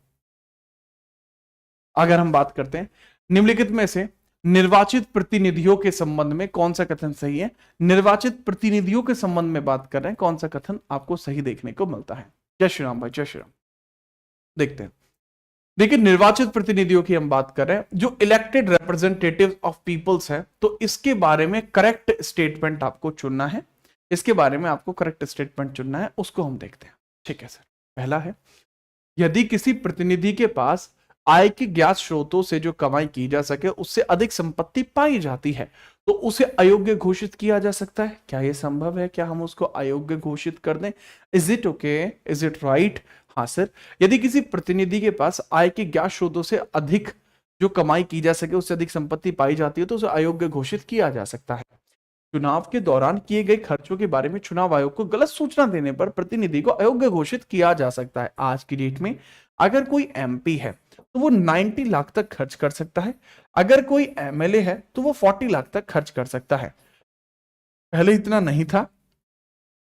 अगर हम बात करते हैं निम्नलिखित में से निर्वाचित प्रतिनिधियों के संबंध में कौन सा कथन सही है? निर्वाचित प्रतिनिधियों के संबंध में बात कर रहे हैं, कौन सा कथन आपको सही देखने को मिलता है? जय श्री राम भाई, जय श्री राम। देखते हैं। देखिए, निर्वाचित प्रतिनिधियों की हम बात कर रहे हैं, जो इलेक्टेड रिप्रेजेंटेटिव ऑफ पीपल्स है, तो इसके बारे में करेक्ट स्टेटमेंट आपको चुनना है। इसके बारे में आपको करेक्ट स्टेटमेंट चुनना है, उसको हम देखते हैं। ठीक है सर, पहला है, यदि किसी प्रतिनिधि के पास आय के ज्ञात स्रोतों से जो कमाई की जा सके उससे अधिक संपत्ति पाई जाती है तो उसे अयोग्य घोषित किया जा सकता है। क्या यह संभव है? क्या हम उसको अयोग्य घोषित कर दें? Is it okay? Is it right? हाँ सर, यदि किसी प्रतिनिधि के पास आय के ज्ञात स्रोतों से अधिक जो कमाई की जा सके उससे अधिक संपत्ति पाई जाती है तो उसे अयोग्य घोषित किया जा सकता है। चुनाव के दौरान किए गए खर्चों के बारे में चुनाव आयोग को गलत सूचना देने पर प्रतिनिधि को अयोग्य घोषित किया जा सकता है। आज की डेट में अगर कोई एमपी है तो वो 90 लाख तक खर्च कर सकता है, अगर कोई एमएलए है तो वो 40 लाख तक खर्च कर सकता है। पहले इतना नहीं था,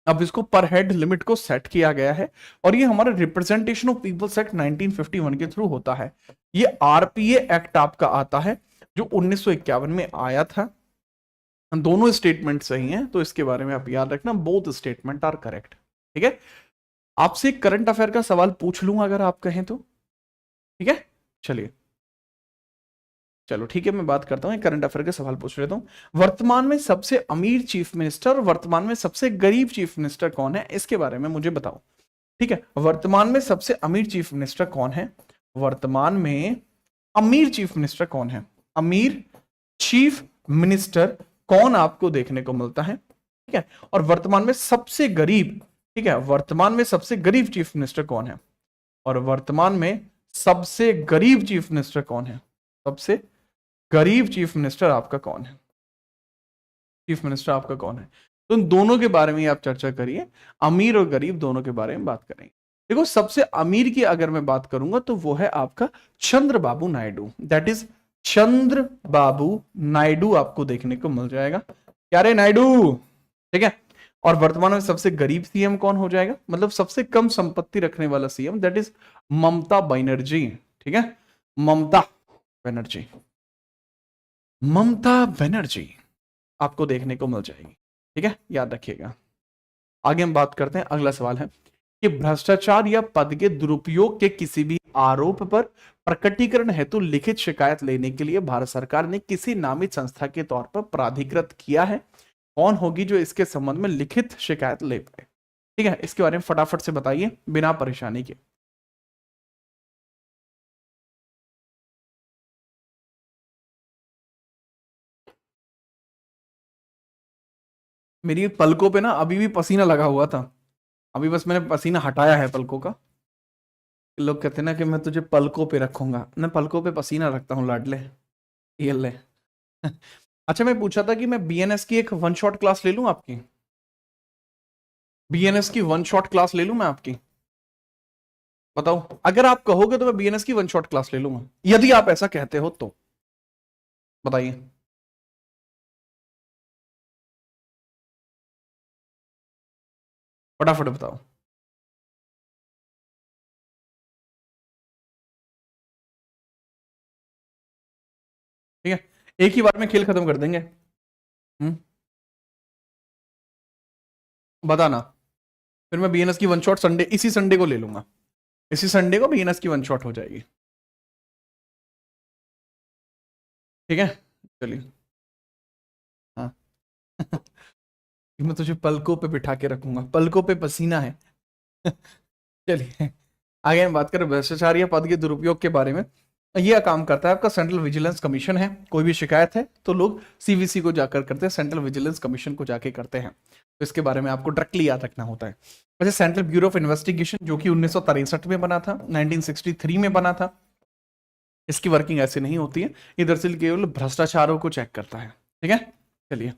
अब इसको पर हेड लिमिट को सेट किया गया है और ये हमारा रिप्रेजेंटेशन ऑफ पीपल्स एक्ट 1951 के थ्रू होता है। ये आरपीए एक्ट आपका आता है जो 1951 में आया था। दोनों स्टेटमेंट सही हैं, तो इसके बारे में आप याद रखना, बोथ स्टेटमेंट आर करेक्ट। ठीक है, आपसे करंट अफेयर का सवाल पूछ लूं अगर आप कहें तो? ठीक है, चलिए, चलो ठीक है, मैं बात करता हूं, करंट अफेयर के सवाल पूछ लेता हूं। वर्तमान में सबसे अमीर चीफ मिनिस्टर और वर्तमान में सबसे गरीब चीफ मिनिस्टर कौन है, इसके बारे में मुझे बताओ। ठीक है, वर्तमान में सबसे अमीर चीफ मिनिस्टर कौन है? वर्तमान में अमीर चीफ मिनिस्टर कौन है? अमीर चीफ मिनिस्टर कौन आपको देखने को मिलता है? ठीक है, और वर्तमान में सबसे गरीब, ठीक है, वर्तमान में सबसे गरीब चीफ मिनिस्टर कौन है? और वर्तमान में सबसे गरीब चीफ मिनिस्टर कौन है? सबसे गरीब चीफ मिनिस्टर आपका कौन है? चीफ मिनिस्टर आपका कौन है? तो इन दोनों के बारे में आप चर्चा करिए, अमीर और गरीब दोनों के बारे में बात करेंगे। देखो, सबसे अमीर की अगर मैं बात करूंगा तो वो है आपका चंद्रबाबू नायडू, दैट इज चंद्रबाबू नायडू आपको देखने को मिल जाएगा। क्या रे नायडू? ठीक है, और वर्तमान में सबसे गरीब सीएम कौन हो जाएगा, मतलब सबसे कम संपत्ति रखने वाला CM, that is Mamata Banerjee. ठीक है, ममता बनर्जी, ममता बनर्जी आपको देखने को मिल जाएगी। ठीक है, याद रखिएगा। आगे हम बात करते हैं, अगला सवाल है कि भ्रष्टाचार या पद के दुरुपयोग के किसी भी आरोप पर प्रकटीकरण हेतु लिखित शिकायत लेने के लिए भारत सरकार ने किसी नामित संस्था के तौर पर प्राधिकृत किया है। कौन होगी जो इसके संबंध में लिखित शिकायत ले पाए? ठीक है, इसके बारे में फटाफट से बताइए बिना परेशानी के। मेरी पलकों पे ना अभी भी पसीना लगा हुआ था, अभी बस मैंने पसीना हटाया है पलकों का। लोग कहते हैं ना कि मैं तुझे पलकों पे रखूंगा, मैं पलकों पे पसीना रखता हूँ लाडले, ये ले। अच्छा, मैं पूछा था कि मैं बीएनएस की एक वन शॉट क्लास ले लूं आपकी, बीएनएस की वन शॉट क्लास ले लूं मैं आपकी, बताओ। अगर आप कहोगे तो मैं बीएनएस की वन शॉट क्लास ले लूंगा, यदि आप ऐसा कहते हो तो बताइए। फटाफट बताओ। ठीक है, एक ही बार में खेल खत्म कर देंगे। बताना, फिर मैं बीएनएस की वन शॉट संडे, इसी संडे को ले लूंगा, इसी संडे को बीएनएस की वन शॉट हो जाएगी। ठीक है, चलिए। हाँ। मैं तुझे पलकों पे बिठा के रखूंगा, पलकों पे पसीना है। चलिए आगे हम बात करें भ्रष्टाचार या पद के दुरुपयोग के बारे में। यह काम करता है आपका सेंट्रल विजिलेंस कमीशन है। कोई भी शिकायत है तो लोग सीवीसी को जाकर करते हैं, सेंट्रल विजिलेंस कमीशन को जाके करते हैं, तो इसके बारे में आपको डायरेक्टली याद रखना होता है। वैसे सेंट्रल ब्यूरो ऑफ इन्वेस्टिगेशन जो कि 1963 में बना था, 1963 में बना था, इसकी वर्किंग ऐसे नहीं होती है, ये दरअसल केवल भ्रष्टाचारों को चेक करता है। ठीक है, चलिए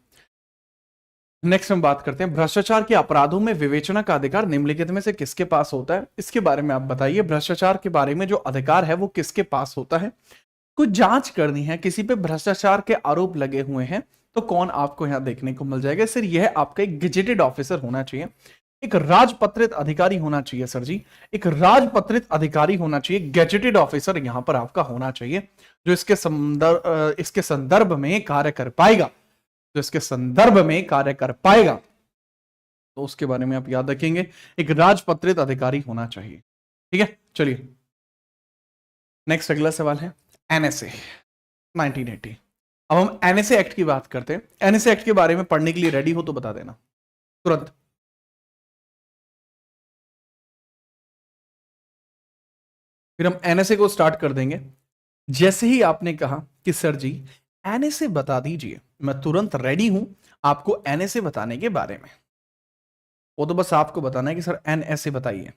नेक्स्ट हम बात करते हैं, भ्रष्टाचार के अपराधों में विवेचना का अधिकार निम्नलिखित में से किसके पास होता है? इसके बारे में आप बताइए। भ्रष्टाचार के बारे में जो अधिकार है वो किसके पास होता है? कुछ जांच करनी है, किसी पे भ्रष्टाचार के आरोप लगे हुए हैं तो कौन आपको यहां देखने को मिल जाएगा? सर यह आपका एक गेजेटेड ऑफिसर होना चाहिए, एक राजपत्रित अधिकारी होना चाहिए। सर जी, एक राजपत्रित अधिकारी होना चाहिए, गेजेटेड ऑफिसर यहां पर आपका होना चाहिए, जो इसके संदर्भ में कार्य कर पाएगा, जो इसके संदर्भ में कार्य कर पाएगा, तो उसके बारे में आप याद रखेंगे, एक राजपत्रित अधिकारी होना चाहिए। ठीक है, चलिए नेक्स्ट अगला सवाल है एनएसए 1980। अब हम एनएसए एक्ट की बात करते हैं। एनएसए एक्ट के बारे में पढ़ने के लिए रेडी हो तो बता देना तुरंत। फिर हम एनएसए को स्टार्ट कर देंगे। जैसे ही आपने कहा कि सर जी एनएसए बता दीजिए, मैं तुरंत रेडी हूं आपको एनएसए बताने के बारे में। वो तो बस आपको बताना है कि सर एनएसए बताइए।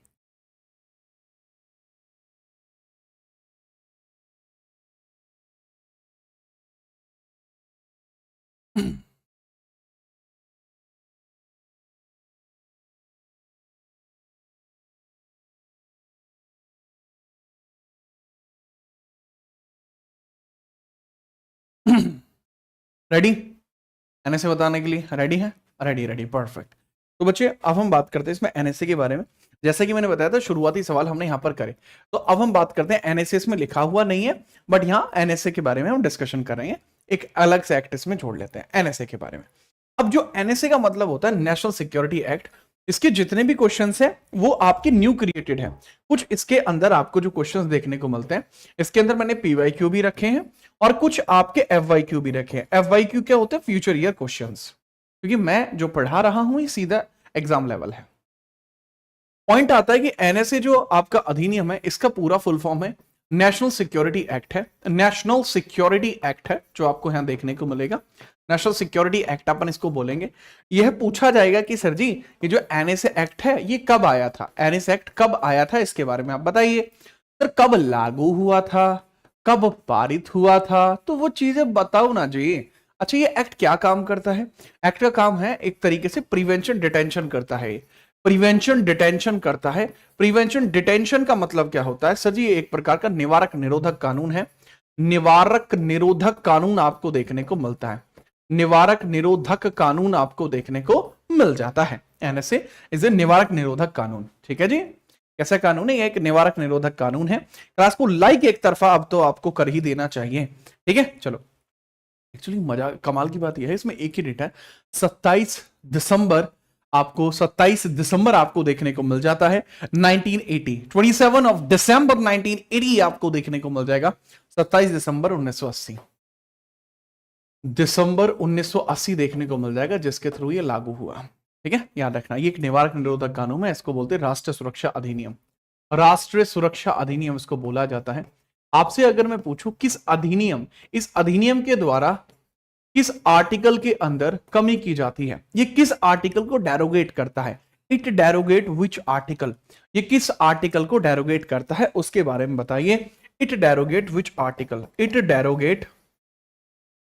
रेडी? एनएसए बताने के लिए रेडी है? Ready, ready, perfect. तो बच्चे अब हम बात करते हैं इसमें एनएसए के बारे में। जैसा कि मैंने बताया था शुरुआती सवाल हमने यहां पर करे, तो अब हम बात करते हैं एनएसए। इसमें लिखा हुआ नहीं है बट यहां एनएसए के बारे में हम डिस्कशन कर रहे हैं, एक अलग से एक्ट इसमें जोड़ लेते हैं एनएसए के बारे में। अब जो एनएसए का मतलब होता है नेशनल सिक्योरिटी एक्ट, इसके जितने भी क्वेश्चंस हैं वो आपके न्यू क्रिएटेड हैं। कुछ इसके अंदर आपको जो क्वेश्चंस देखने को मिलते हैं, इसके अंदर मैंने पीवाईक्यू भी रखे हैं और कुछ आपके एफवाईक्यू भी रखे हैं। एफवाईक्यू क्या होते हैं? फ्यूचर ईयर क्वेश्चंस, क्योंकि मैं जो पढ़ा रहा हूं ये सीधा एग्जाम लेवल है। पॉइंट आता है कि एनएसए जो आपका अधिनियम है इसका पूरा फुल फॉर्म है नेशनल सिक्योरिटी एक्ट है। नेशनल सिक्योरिटी एक्ट है जो आपको यहां देखने को मिलेगा, नेशनल सिक्योरिटी एक्ट अपन इसको बोलेंगे। यह पूछा जाएगा कि सर जी ये जो एनएसए एक्ट है ये कब आया था? एनएसए एक्ट कब आया था इसके बारे में आप बताइए। सर कब लागू हुआ था, कब पारित हुआ था, तो वो चीजें बताओ ना जी। अच्छा ये एक्ट क्या काम करता है? एक्ट का काम है एक तरीके से प्रिवेंशन डिटेंशन करता है, प्रिवेंशन डिटेंशन करता है। प्रिवेंशन डिटेंशन का मतलब क्या होता है? सर जी ये एक प्रकार का निवारक निरोधक कानून है। निवारक निरोधक कानून आपको देखने को मिलता है, निवारक निरोधक कानून आपको देखने को मिल जाता है। एनएसए इज ए निवारक निरोधक कानून। ठीक है जी, कैसा कानून है? ये एक निवारक निरोधक कानून है। क्लास को लाइक एक तरफा अब तो आपको कर ही देना चाहिए। ठीक है, चलो। एक्चुअली मजा कमाल की बात यह है, इसमें एक ही डेट है 27 दिसंबर। आपको 27 दिसंबर आपको देखने को मिल जाता है 1980। 27 ऑफ दिसंबर 1980 आपको देखने को मिल जाएगा। 27 दिसंबर 1980, दिसंबर 1980 देखने को मिल जाएगा, जिसके थ्रू ये लागू हुआ। ठीक है, याद रखना, ये एक निवारक निरोधक कानून है। इसको बोलते हैं राष्ट्रीय सुरक्षा अधिनियम। राष्ट्रीय सुरक्षा अधिनियम इसको बोला जाता है। आपसे अगर मैं पूछूं किस अधिनियम, इस अधिनियम के द्वारा किस आर्टिकल के अंदर कमी की जाती है, ये किस आर्टिकल को डेरोगेट करता है, इट डेरोगेट विच आर्टिकल, ये किस आर्टिकल को डेरोगेट करता है उसके बारे में बताइए। It derogate which article, it derogate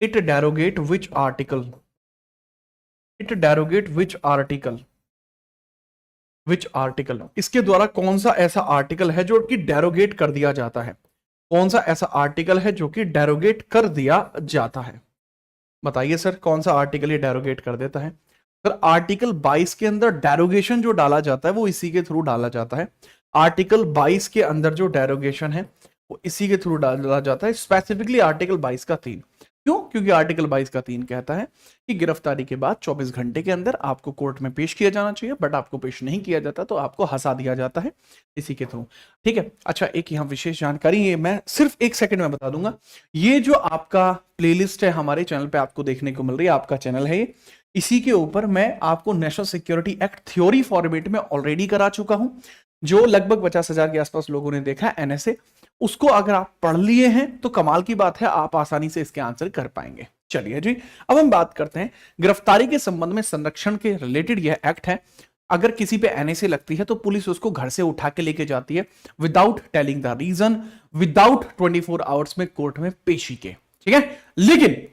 which article, it derogate which article, which article, इसके द्वारा कौन सा ऐसा आर्टिकल है जो कि डेरोगेट कर दिया जाता है? कौन सा ऐसा आर्टिकल है जो कि डेरोगेट कर दिया जाता है? बताइए सर, कौन सा आर्टिकल ये डेरोगेट कर देता है? सर आर्टिकल 22 के अंदर डेरोगेशन जो डाला जाता है वो इसी के थ्रू डाला जाता है। आर्टिकल 22 के अंदर जो डेरोगेशन है वो इसी के थ्रू डाला जाता है, स्पेसिफिकली आर्टिकल 22 का 3। क्यों? क्योंकि आर्टिकल 22 का 3 कहता है कि गिरफ्तारी के बाद 24 घंटे के अंदर आपको कोर्ट में पेश किया जाना चाहिए, बट आपको पेश नहीं किया जाता तो आपको हंसा दिया जाता है इसी के थ्रू। ठीक है, अच्छा एक यहाँ विशेष जानकारी, ये मैं सिर्फ 1 सेकंड में बता दूंगा। ये जो आपका प्लेलिस्ट है हमारे चैनल पे आपको देखने को मिल रही है, आपका चैनल है ये, इसी के ऊपर मैं आपको national security act theory format में ऑलरेडी करा चुका हूं, जो लगभग 50,000 के आसपास लोगों ने देखा एनएसए। उसको अगर आप पढ़ लिए हैं तो कमाल की बात है, आप आसानी से इसके आंसर कर पाएंगे। चलिए जी, अब हम बात करते हैं गिरफ्तारी के संबंध में संरक्षण के रिलेटेड यह एक्ट है। अगर किसी पे एनएसए लगती है तो पुलिस उसको घर से उठा के लेके जाती है without telling the reason, without 24 hours में कोर्ट में पेशी के। ठीक है, लेकिन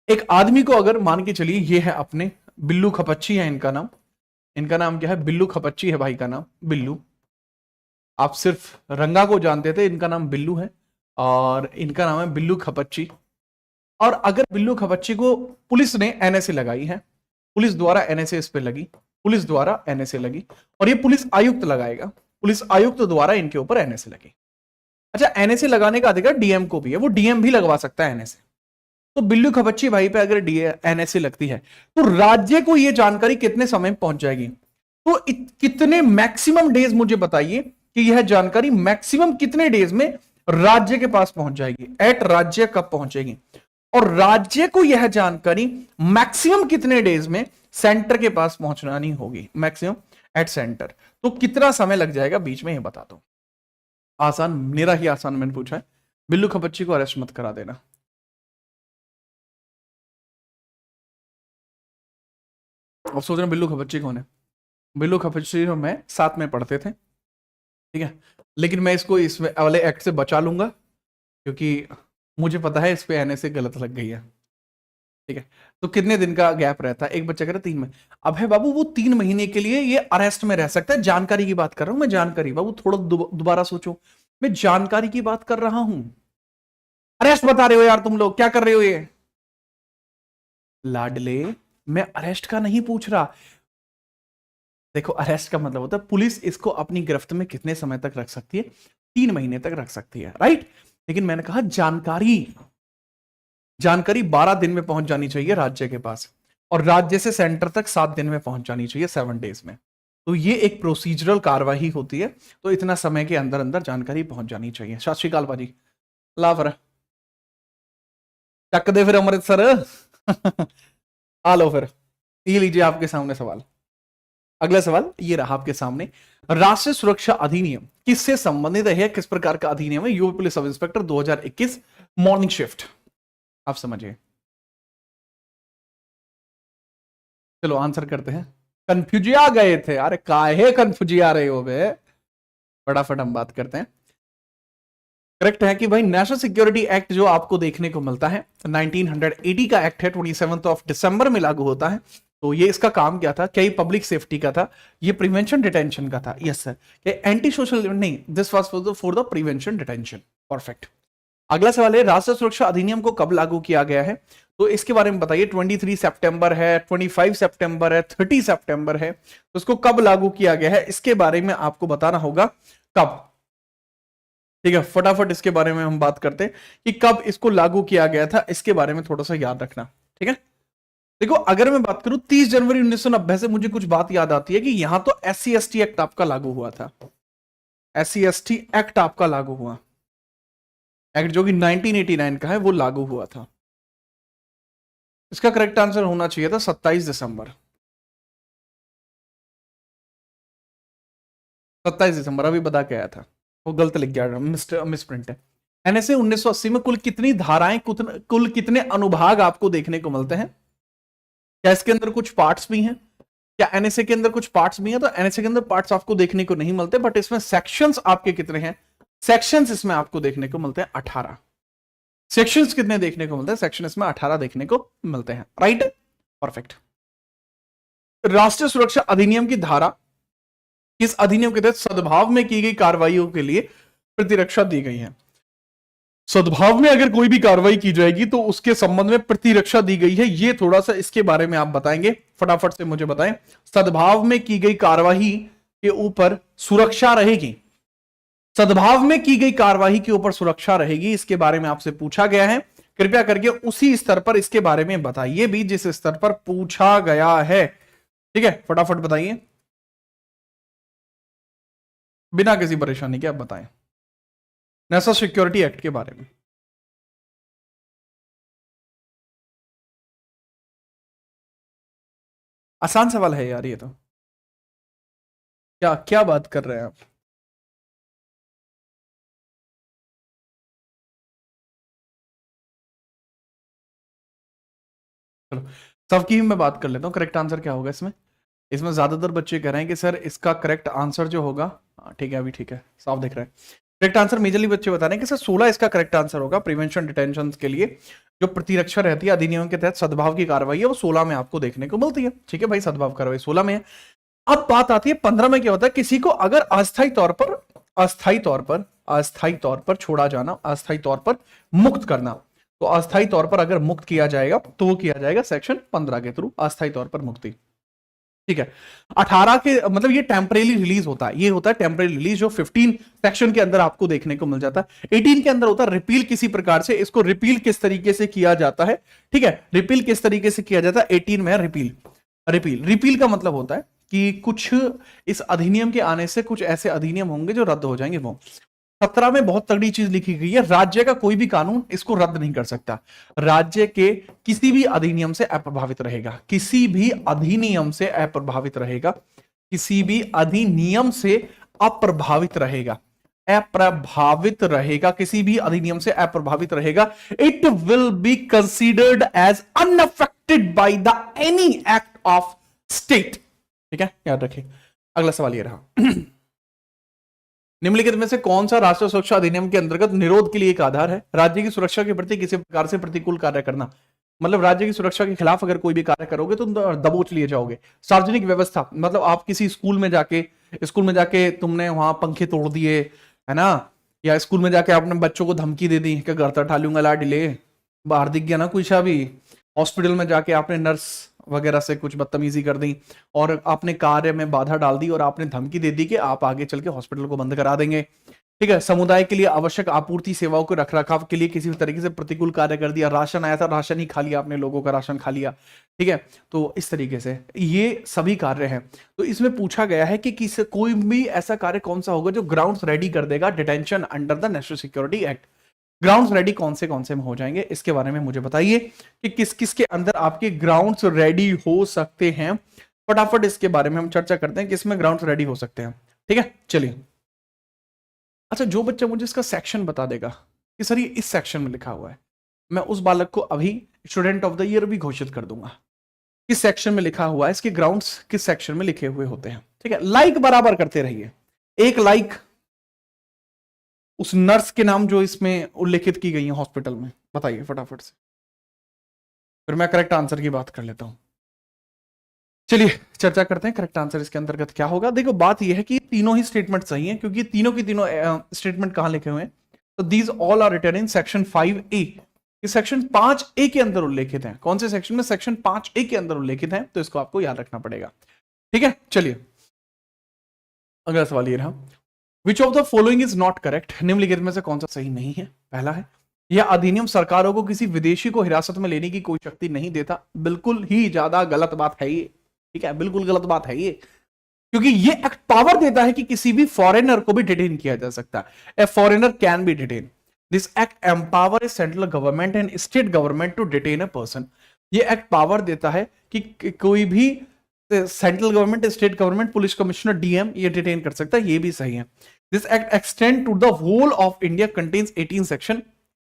एक आदमी को अगर मान के चलिए, ये है अपने बिल्लू खपच्ची है इनका नाम, इनका नाम क्या है? बिल्लू खपच्ची है भाई का नाम, बिल्लू। आप सिर्फ रंगा को जानते थे, इनका नाम बिल्लू है और इनका नाम है बिल्लू खपच्ची। और अगर बिल्लू खपच्ची को पुलिस ने एनएसए लगाई है, पुलिस द्वारा एनएसए इस पे लगी, पुलिस द्वारा एनएसए लगी, और ये पुलिस आयुक्त लगाएगा, पुलिस आयुक्त द्वारा इनके ऊपर एनएसए लगी। अच्छा, एनएसए लगाने का अधिकार डीएम को भी है, वो डीएम भी लगवा सकता है एनएसए। तो बिल्लू खपच्ची भाई पे अगर एनएसए लगती है तो राज्य को यह जानकारी कितने समय में पहुंच जाएगी? तो कितने मैक्सिमम डेज मुझे बताइए कि यह जानकारी मैक्सिमम कितने डेज में राज्य के पास पहुंच जाएगी? एट राज्य कब पहुंचेगी? और राज्य को यह जानकारी मैक्सिमम कितने डेज में सेंटर के पास पहुंचनी होगी? Maximum at centre. तो कितना समय लग जाएगा बीच में, यह बता दो। आसान, मेरा ही आसान मैंने पूछा है। बिल्लू खपच्ची को अरेस्ट मत करा देना। अब सोच रहे बिल्लू खपच्ची कौन है? बिल्लू खपच्ची और मैं साथ में पढ़ते थे, ठीक है, लेकिन मैं इसको इस वाले एक्ट से बचा लूंगा क्योंकि मुझे पता है इस पे एनएसए गलत लग गई है। ठीक है, तो कितने दिन का गैप रहता है? एक बच्चा कह रहा 3 महीने। अब है बाबू, वो 3 महीने के लिए ये अरेस्ट में रह सकता है। जानकारी की बात कर रहा हूं मैं, जानकारी। बाबू थोड़ा दोबारा सोचो, मैं जानकारी की बात कर रहा हूं। अरेस्ट बता रहे हो यार तुम लोग, क्या कर रहे हो ये? लाडले, मैं अरेस्ट का नहीं पूछ रहा। देखो, अरेस्ट का मतलब होता है पुलिस इसको अपनी गिरफ्त में कितने समय तक रख सकती है? 3 महीने तक रख सकती है, राइट। लेकिन मैंने कहा जानकारी 12 दिन में पहुंच जानी चाहिए राज्य के पास, और राज्य से सेंटर तक 7 दिन में पहुंच जानी चाहिए, 7 डेज में। तो ये एक प्रोसीजरल कार्रवाई होती है, तो इतना समय के अंदर अंदर जानकारी पहुंच जानी चाहिए। सत श्री अकाल भाजी, ला फिर चक दे फिर अमृतसर। आ लो फिर, ये लीजिए आपके सामने सवाल। अगला सवाल ये रहा आपके सामने, राष्ट्रीय सुरक्षा अधिनियम किससे संबंधित है? किस प्रकार का अधिनियम है? UP police sub inspector 2021 morning shift. आप समझिए, चलो आंसर करते हैं। कंफ्यूजिया गए थे, अरे काहे कंफ्यूजिया रहे हो बे? फटाफट हम बात करते हैं। करेक्ट है कि भाई नेशनल सिक्योरिटी एक्ट जो आपको देखने को मिलता है 1980 का एक्ट है, 27 ऑफ दिसंबर में लागू होता है। तो ये इसका काम क्या था? क्या ये पब्लिक सेफ्टी का था? ये प्रिवेंशन डिटेंशन का था? Yes sir. एंटी सोशल नहीं, this was for the prevention detention. Perfect. अगला सवाल है, राष्ट्रीय सुरक्षा अधिनियम को कब लागू किया गया है? तो इसके बारे में बताइए। 23 सितंबर है, 25 सितंबर है, 30 सितंबर है, तो इसको कब लागू किया गया है इसके बारे में आपको बताना होगा कब। ठीक है, फटाफट इसके बारे में हम बात करते हैं कि कब इसको लागू किया गया था, इसके बारे में थोड़ा सा याद रखना। ठीक है, देखो अगर मैं बात करूं 30 जनवरी 1990 से मुझे कुछ बात याद आती है कि यहां तो SC/ST एक्ट आपका लागू हुआ था। SC/ST एक्ट आपका लागू हुआ, एक्ट जो कि 1989 का है वो लागू हुआ था। इसका करेक्ट आंसर होना चाहिए था 27 दिसंबर। 27 दिसंबर अभी बता के आया था, वो गलत लिख गया, मिसप्रिंट है। NSA 1980 में कुल कितनी धाराएं, कुल कितने अनुभाग आपको देखने को मिलते हैं? क्या इसके अंदर कुछ पार्ट्स भी हैं? क्या NSA के अंदर कुछ पार्ट्स भी हैं? तो NSA के अंदर पार्ट्स आपको देखने को नहीं मिलते, बट इसमें सेक्शंस आपके कितने हैं? सेक्शंस इसमें आपको देखने को मिलते हैं 18। सेक्शंस कितने देखने को मिलते हैं? सेक्शन इसमें 18 देखने को मिलते हैं। Right, perfect. राष्ट्रीय सुरक्षा अधिनियम की धारा किस अधिनियम के तहत सद्भाव में की गई कार्रवाइयों के लिए प्रतिरक्षा दी गई है? सद्भाव में अगर कोई भी कार्रवाई की जाएगी तो उसके संबंध में प्रतिरक्षा दी गई है, ये थोड़ा सा इसके बारे में आप बताएंगे, फटाफट से मुझे बताएं। सद्भाव में की गई कार्रवाई के ऊपर सुरक्षा रहेगी, सद्भाव में की गई कार्रवाई के ऊपर सुरक्षा रहेगी, इसके बारे में आपसे पूछा गया है। कृपया करके उसी स्तर पर इसके बारे में बताइए भी जिस स्तर पर पूछा गया है। ठीक है, फटाफट बताइए बिना किसी परेशानी के, आप बताएं नेशनल सिक्योरिटी एक्ट के बारे में। आसान सवाल है यार ये तो, क्या क्या बात कर रहे हैं आप? चलो सबकी मैं बात कर लेता हूं, करेक्ट आंसर क्या होगा इसमें? इसमें ज्यादातर बच्चे कह रहे हैं कि सर इसका करेक्ट आंसर जो होगा, ठीक है अभी ठीक है, साफ दिख रहा है। करेक्ट आंसर मेजरली बच्चे बता रहे हैं कि सर 16 इसका करेक्ट आंसर होगा। प्रिवेंशन डिटेंशन के लिए जो प्रतिरक्षा रहती है अधिनियम के तहत सद्भाव की कार्रवाई है वो 16 में आपको देखने को मिलती है। ठीक है भाई, सद्भाव कार्रवाई 16 में है। अब बात आती है 15 में, क्या होता है किसी को अगर अस्थायी तौर पर छोड़ा जाना, अस्थायी तौर पर मुक्त करना, तो अस्थायी तौर पर अगर मुक्त किया जाएगा तो वो किया जाएगा सेक्शन 15 के थ्रू, अस्थायी तौर पर मुक्ति। ठीक है, 18 के मतलब ये टेम्परेरी रिलीज होता है, ये होता है टेम्परेरी रिलीज जो 15 सेक्शन के अंदर आपको देखने को मिल जाता है। 18 के अंदर होता है रिपील किसी प्रकार से, इसको रिपील किस तरीके से किया जाता है? ठीक है, रिपील किस तरीके से किया जाता है? 18 में रिपील। रिपील का मतलब होता है कि कुछ इस अधिनियम के आने से कुछ ऐसे अधिनियम होंगे जो रद्द हो जाएंगे। वो 17 में बहुत तगड़ी चीज लिखी गई है, राज्य का कोई भी कानून इसको रद्द नहीं कर सकता। राज्य के किसी भी अधिनियम से अप्रभावित रहेगा, किसी भी अधिनियम से अप्रभावित रहेगा, किसी भी अधिनियम से अप्रभावित रहेगा, अप्रभावित रहेगा, किसी भी अधिनियम से अप्रभावित रहेगा। It will be considered as unaffected by the any act of state. ठीक है, याद रखिए। अगला सवाल ये रहा, निम्नलिखित में से कौन सा राष्ट्रीय सुरक्षा अधिनियम के अंतर्गत निरोध के लिए एक आधार है? राज्य की सुरक्षा के प्रति किसी प्रकार से प्रतिकूल कार्य करना, मतलब राज्य की सुरक्षा के खिलाफ अगर कोई भी कार्य करोगे तो दबोच लिए जाओगे। सार्वजनिक व्यवस्था, मतलब आप किसी स्कूल में जाके तुमने वहां पंखे तोड़ दिए है ना, या स्कूल में जाके आपने बच्चों को धमकी दे दी कि घर तक ठा लूंगा ला डिले, बाहर दिख गया ना कुछ। अभी हॉस्पिटल में जाके आपने नर्स वगैरह से कुछ बदतमीजी कर दी और आपने कार्य में बाधा डाल दी और आपने धमकी दे दी कि आप आगे चल के हॉस्पिटल को बंद करा देंगे। ठीक है, समुदाय के लिए आवश्यक आपूर्ति सेवाओं के रखरखाव के लिए किसी भी तरीके से प्रतिकूल कार्य कर दिया, राशन आया था राशन ही खा लिया आपने, लोगों का राशन खा लिया। ठीक है, तो इस तरीके से ये सभी कार्य हैं। तो इसमें पूछा गया है कि कोई भी ऐसा कार्य कौन सा होगा जो ग्राउंड्स रेडी कर देगा detention under the national security act. Grounds ready कौन से में हो जाएंगे, इसके बारे में मुझे बताइए कि किस किस के अंदर आपके ग्राउंड्स रेडी हो सकते हैं। फटाफट इसके बारे में हम चर्चा करते हैं किसमें ग्राउंड्स रेडी हो सकते हैं। ठीक है, चलिए। अच्छा, जो बच्चा मुझे इसका सेक्शन बता देगा कि सर ये इस सेक्शन में लिखा हुआ है, मैं उस बालक को अभी स्टूडेंट ऑफ द ईयर भी घोषित कर दूंगा। किस सेक्शन में लिखा हुआ है, इसके ग्राउंड्स किस सेक्शन में लिखे हुए होते हैं। ठीक है, लाइक बराबर करते रहिए, एक लाइक उस नर्स के नाम जो इसमें उल्लेखित की गई है हॉस्पिटल में, बताइए फटाफट से, फिर मैं करेक्ट आंसर की बात कर लेता हूं। चलिए चर्चा करते हैं करेक्ट आंसर इसके अंतर्गत क्या होगा। देखो बात यह है कि तीनों ही स्टेटमेंट सही हैं, क्योंकि तीनों की तीनों स्टेटमेंट कहां लिखे हुए हैं? तो these all are written in section 5A। ये सेक्शन 5A के अंदर उल्लेखित है। कौन से सेक्शन में? सेक्शन 5A के अंदर उल्लेखित है, तो इसको आपको याद रखना पड़ेगा। ठीक है, चलिए अगला सवाल ये रहा, which of the following is not correct, निम्नलिखित में से कौन सा सही नहीं है? पहला है, यह अधिनियम सरकारों को किसी विदेशी को हिरासत में लेने की कोई शक्ति नहीं देता। बिल्कुल ही ज्यादा गलत बात है ये। ठीक है, बिल्कुल गलत बात है ये, क्योंकि ये एक्ट पावर देता है कि किसी भी फॉरेनर को भी डिटेन किया जा सकता है। A foreigner can be detain. This act empower central government and state government to detain a person. ये एक्ट पावर देता है कि कोई भी central government, state government, police commissioner, DM ये डिटेन कर सकता है। ये भी सही है। This act extend to the whole of India, contains 18 section,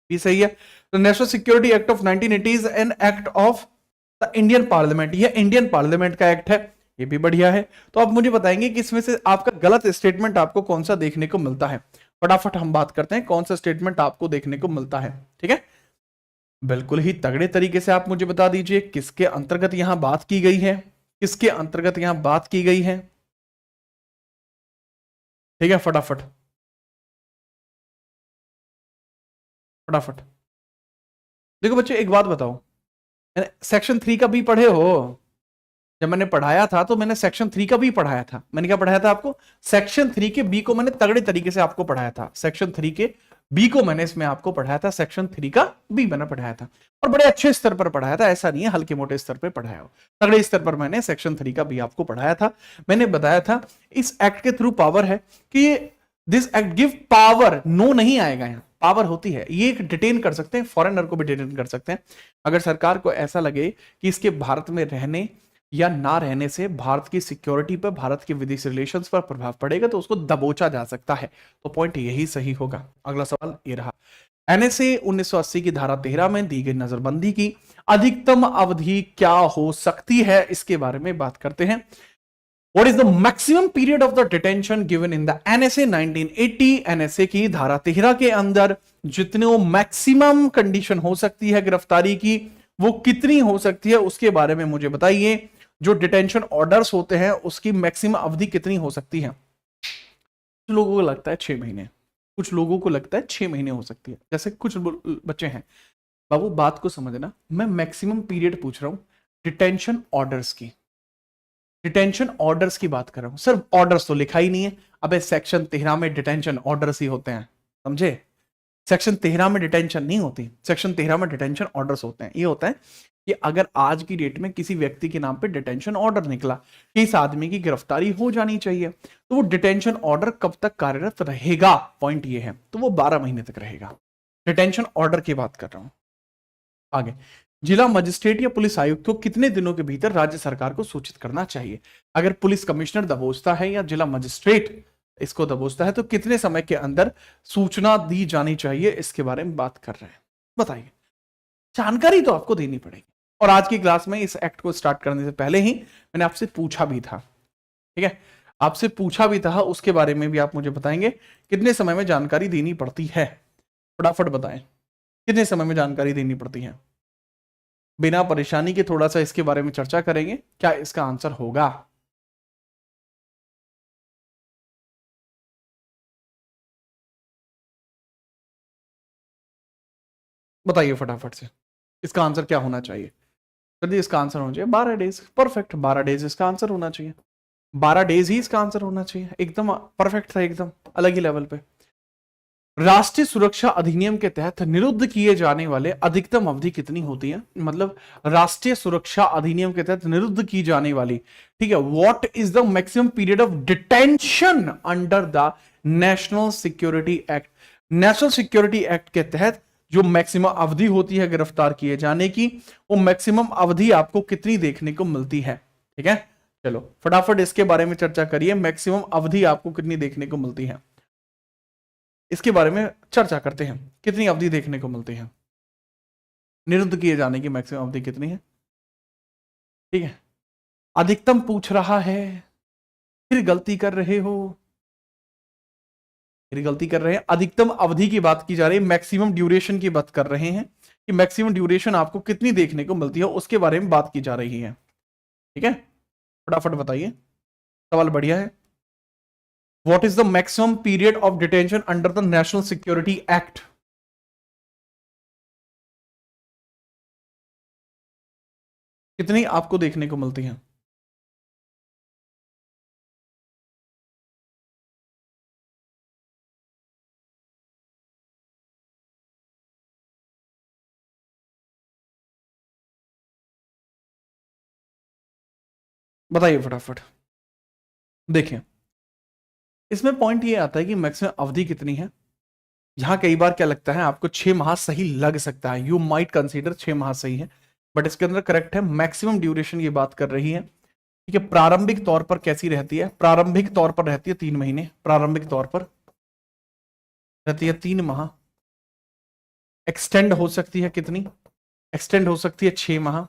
भी सही है। तो National security Act of 1980 is an act of the Indian parliament, यह इंडियन पार्लियामेंट का एक्ट है, ये भी बढ़िया है। तो आप मुझे बताएंगे कि इसमें से आपका गलत स्टेटमेंट आपको कौन सा देखने को मिलता है। फटाफट हम बात करते हैं कौन सा स्टेटमेंट आपको देखने को मिलता है। ठीक है, बिल्कुल ही तगड़े तरीके से आप मुझे बता दीजिए किसके अंतर्गत यहां बात की गई है, किसके अंतर्गत यहां बात की गई है। ठीक है, फटाफट फटाफट। देखो बच्चे एक बात बताओ, सेक्शन 3 का भी पढ़े हो? जब मैंने पढ़ाया था तो मैंने सेक्शन 3 का भी पढ़ाया था। मैंने क्या पढ़ाया था आपको? सेक्शन 3 के बी को मैंने तगड़े तरीके से आपको पढ़ाया था। सेक्शन 3 के बी को मैंने इसमें आपको पढ़ाया था, सेक्शन 3 का बी मैंने पढ़ाया था, और बड़े अच्छे स्तर पर पढ़ाया था। ऐसा नहीं है हल्के मोटे स्तर पर पढ़ाया हो, तगड़े स्तर पर मैंने सेक्शन 3 का बी आपको पढ़ाया था। मैंने बताया था इस एक्ट के थ्रू पावर है कि this act give power, no नहीं आएगा यहां, पावर होती है। ये एक डिटेन कर सकते हैं, फॉरेनर को भी डिटेन कर सकते हैं। अगर सरकार को ऐसा लगे कि इसके भारत में रहने या ना रहने से भारत की सिक्योरिटी पर, भारत के विदेशी रिलेशंस पर प्रभाव पड़ेगा, तो उसको दबोचा जा सकता है। तो पॉइंट यही सही होगा। अगला सवाल ये रहा, एनएसए 1980 की धारा 13 में दी गई नजरबंदी की अधिकतम अवधि क्या हो सकती है, इसके बारे में बात करते हैं। What is the maximum period of the detention given in the NSA 1980? NSA की धारा 13 के अंदर जितने मैक्सिमम कंडीशन हो सकती है गिरफ्तारी की, वो कितनी हो सकती है, उसके बारे में मुझे बताइए। जो डिटेंशन ऑर्डर्स होते हैं उसकी मैक्सिमम अवधि कितनी हो सकती है? कुछ लोगों को लगता है 6 महीने, कुछ लोगों को लगता है 6 महीने हो सकती है। जैसे कुछ बच्चे हैं, बाबू बात को समझना, मैं मैक्सिमम पीरियड पूछ रहा हूं डिटेंशन ऑर्डर्स की, डिटेंशन ऑर्डर्स की बात कर रहा हूं। सर ऑर्डर्स तो लिखा ही नहीं है। अबे सेक्शन 13 में डिटेंशन ऑर्डर्स ही होते हैं, समझे? सेक्शन 13 में डिटेंशन नहीं होती, सेक्शन 13 में डिटेंशन ऑर्डर्स होते हैं। ये होता है कि अगर आज की डेट में किसी व्यक्ति के नाम पे डिटेंशन ऑर्डर निकला कि इस आदमी की गिरफ्तारी हो जानी चाहिए, तो वो डिटेंशन ऑर्डर कब तक कार्यरत रहेगा, पॉइंट ये है। तो वो 12 महीने तक रहेगा। डिटेंशन ऑर्डर की बात कर रहा हूं। आगे, जिला मजिस्ट्रेट या पुलिस आयुक्त को कितने दिनों के भीतर राज्य सरकार को सूचित करना चाहिए? अगर पुलिस कमिश्नर दबोचता है या जिला मजिस्ट्रेट इसको दबोचता है तो कितने समय के अंदर सूचना दी जानी चाहिए, इसके बारे में बात कर रहे हैं। बताइए, जानकारी तो आपको देनी पड़ेगी। और आज की क्लास में इस एक्ट को स्टार्ट करने से पहले ही मैंने आपसे पूछा भी था, ठीक है, आपसे पूछा भी था, उसके बारे में भी आप मुझे बताएंगे कितने समय में जानकारी देनी पड़ती है। फटाफट बताएं कितने समय में जानकारी देनी पड़ती है। बिना परेशानी के थोड़ा सा इसके बारे में चर्चा करेंगे, क्या इसका आंसर होगा? बताइए फटाफट से, इसका आंसर क्या होना चाहिए? जल्दी, इसका आंसर होना चाहिए 12 डेज। परफेक्ट, 12 डेज इसका आंसर होना चाहिए। 12 डेज ही इसका आंसर होना चाहिए। एकदम परफेक्ट था, एकदम अलग ही लेवल पे। राष्ट्रीय सुरक्षा अधिनियम के तहत निरुद्ध किए जाने वाले अधिकतम अवधि कितनी होती है? मतलब राष्ट्रीय सुरक्षा अधिनियम के तहत निरुद्ध की जाने वाली, ठीक है, what is the maximum period of detention under the national security act? National security act के तहत जो मैक्सिमम अवधि होती है गिरफ्तार किए जाने की, वो मैक्सिमम अवधि आपको कितनी देखने को मिलती है? ठीक है, चलो फटाफट इसके बारे में चर्चा करिए। मैक्सिमम अवधि आपको कितनी देखने को मिलती है, इसके बारे में चर्चा करते हैं। कितनी अवधि देखने को मिलती है? निरुद्ध किए जाने की मैक्सिमम अवधि कितनी है? ठीक है, अधिकतम पूछ रहा है, फिर गलती कर रहे हो, फिर गलती कर रहे हैं। अधिकतम अवधि की बात की जा रही है, मैक्सिमम ड्यूरेशन की बात कर रहे हैं कि मैक्सिमम ड्यूरेशन आपको कितनी देखने को मिलती है, उसके बारे में बात की जा रही है। ठीक है, फटाफट बताइए, सवाल बढ़िया है। What is the maximum period of detention under the national security act? कितनी आपको देखने को मिलती है? बताइए फटाफट। देखिए, इसमें पॉइंट ये आता है कि मैक्सिमम अवधि कितनी है। यहां कई बार क्या लगता है आपको 6 माह सही लग सकता है, यू माइट कंसीडर 6 माह सही है, बट इसके अंदर करेक्ट है मैक्सिमम ड्यूरेशन ये बात कर रही है। ठीक है, प्रारंभिक तौर पर कैसी रहती है? प्रारंभिक तौर पर रहती है 3 महीने, प्रारंभिक तौर पर रहती है 3 माह। एक्सटेंड हो सकती है कितनी? एक्सटेंड हो सकती है 6 माह।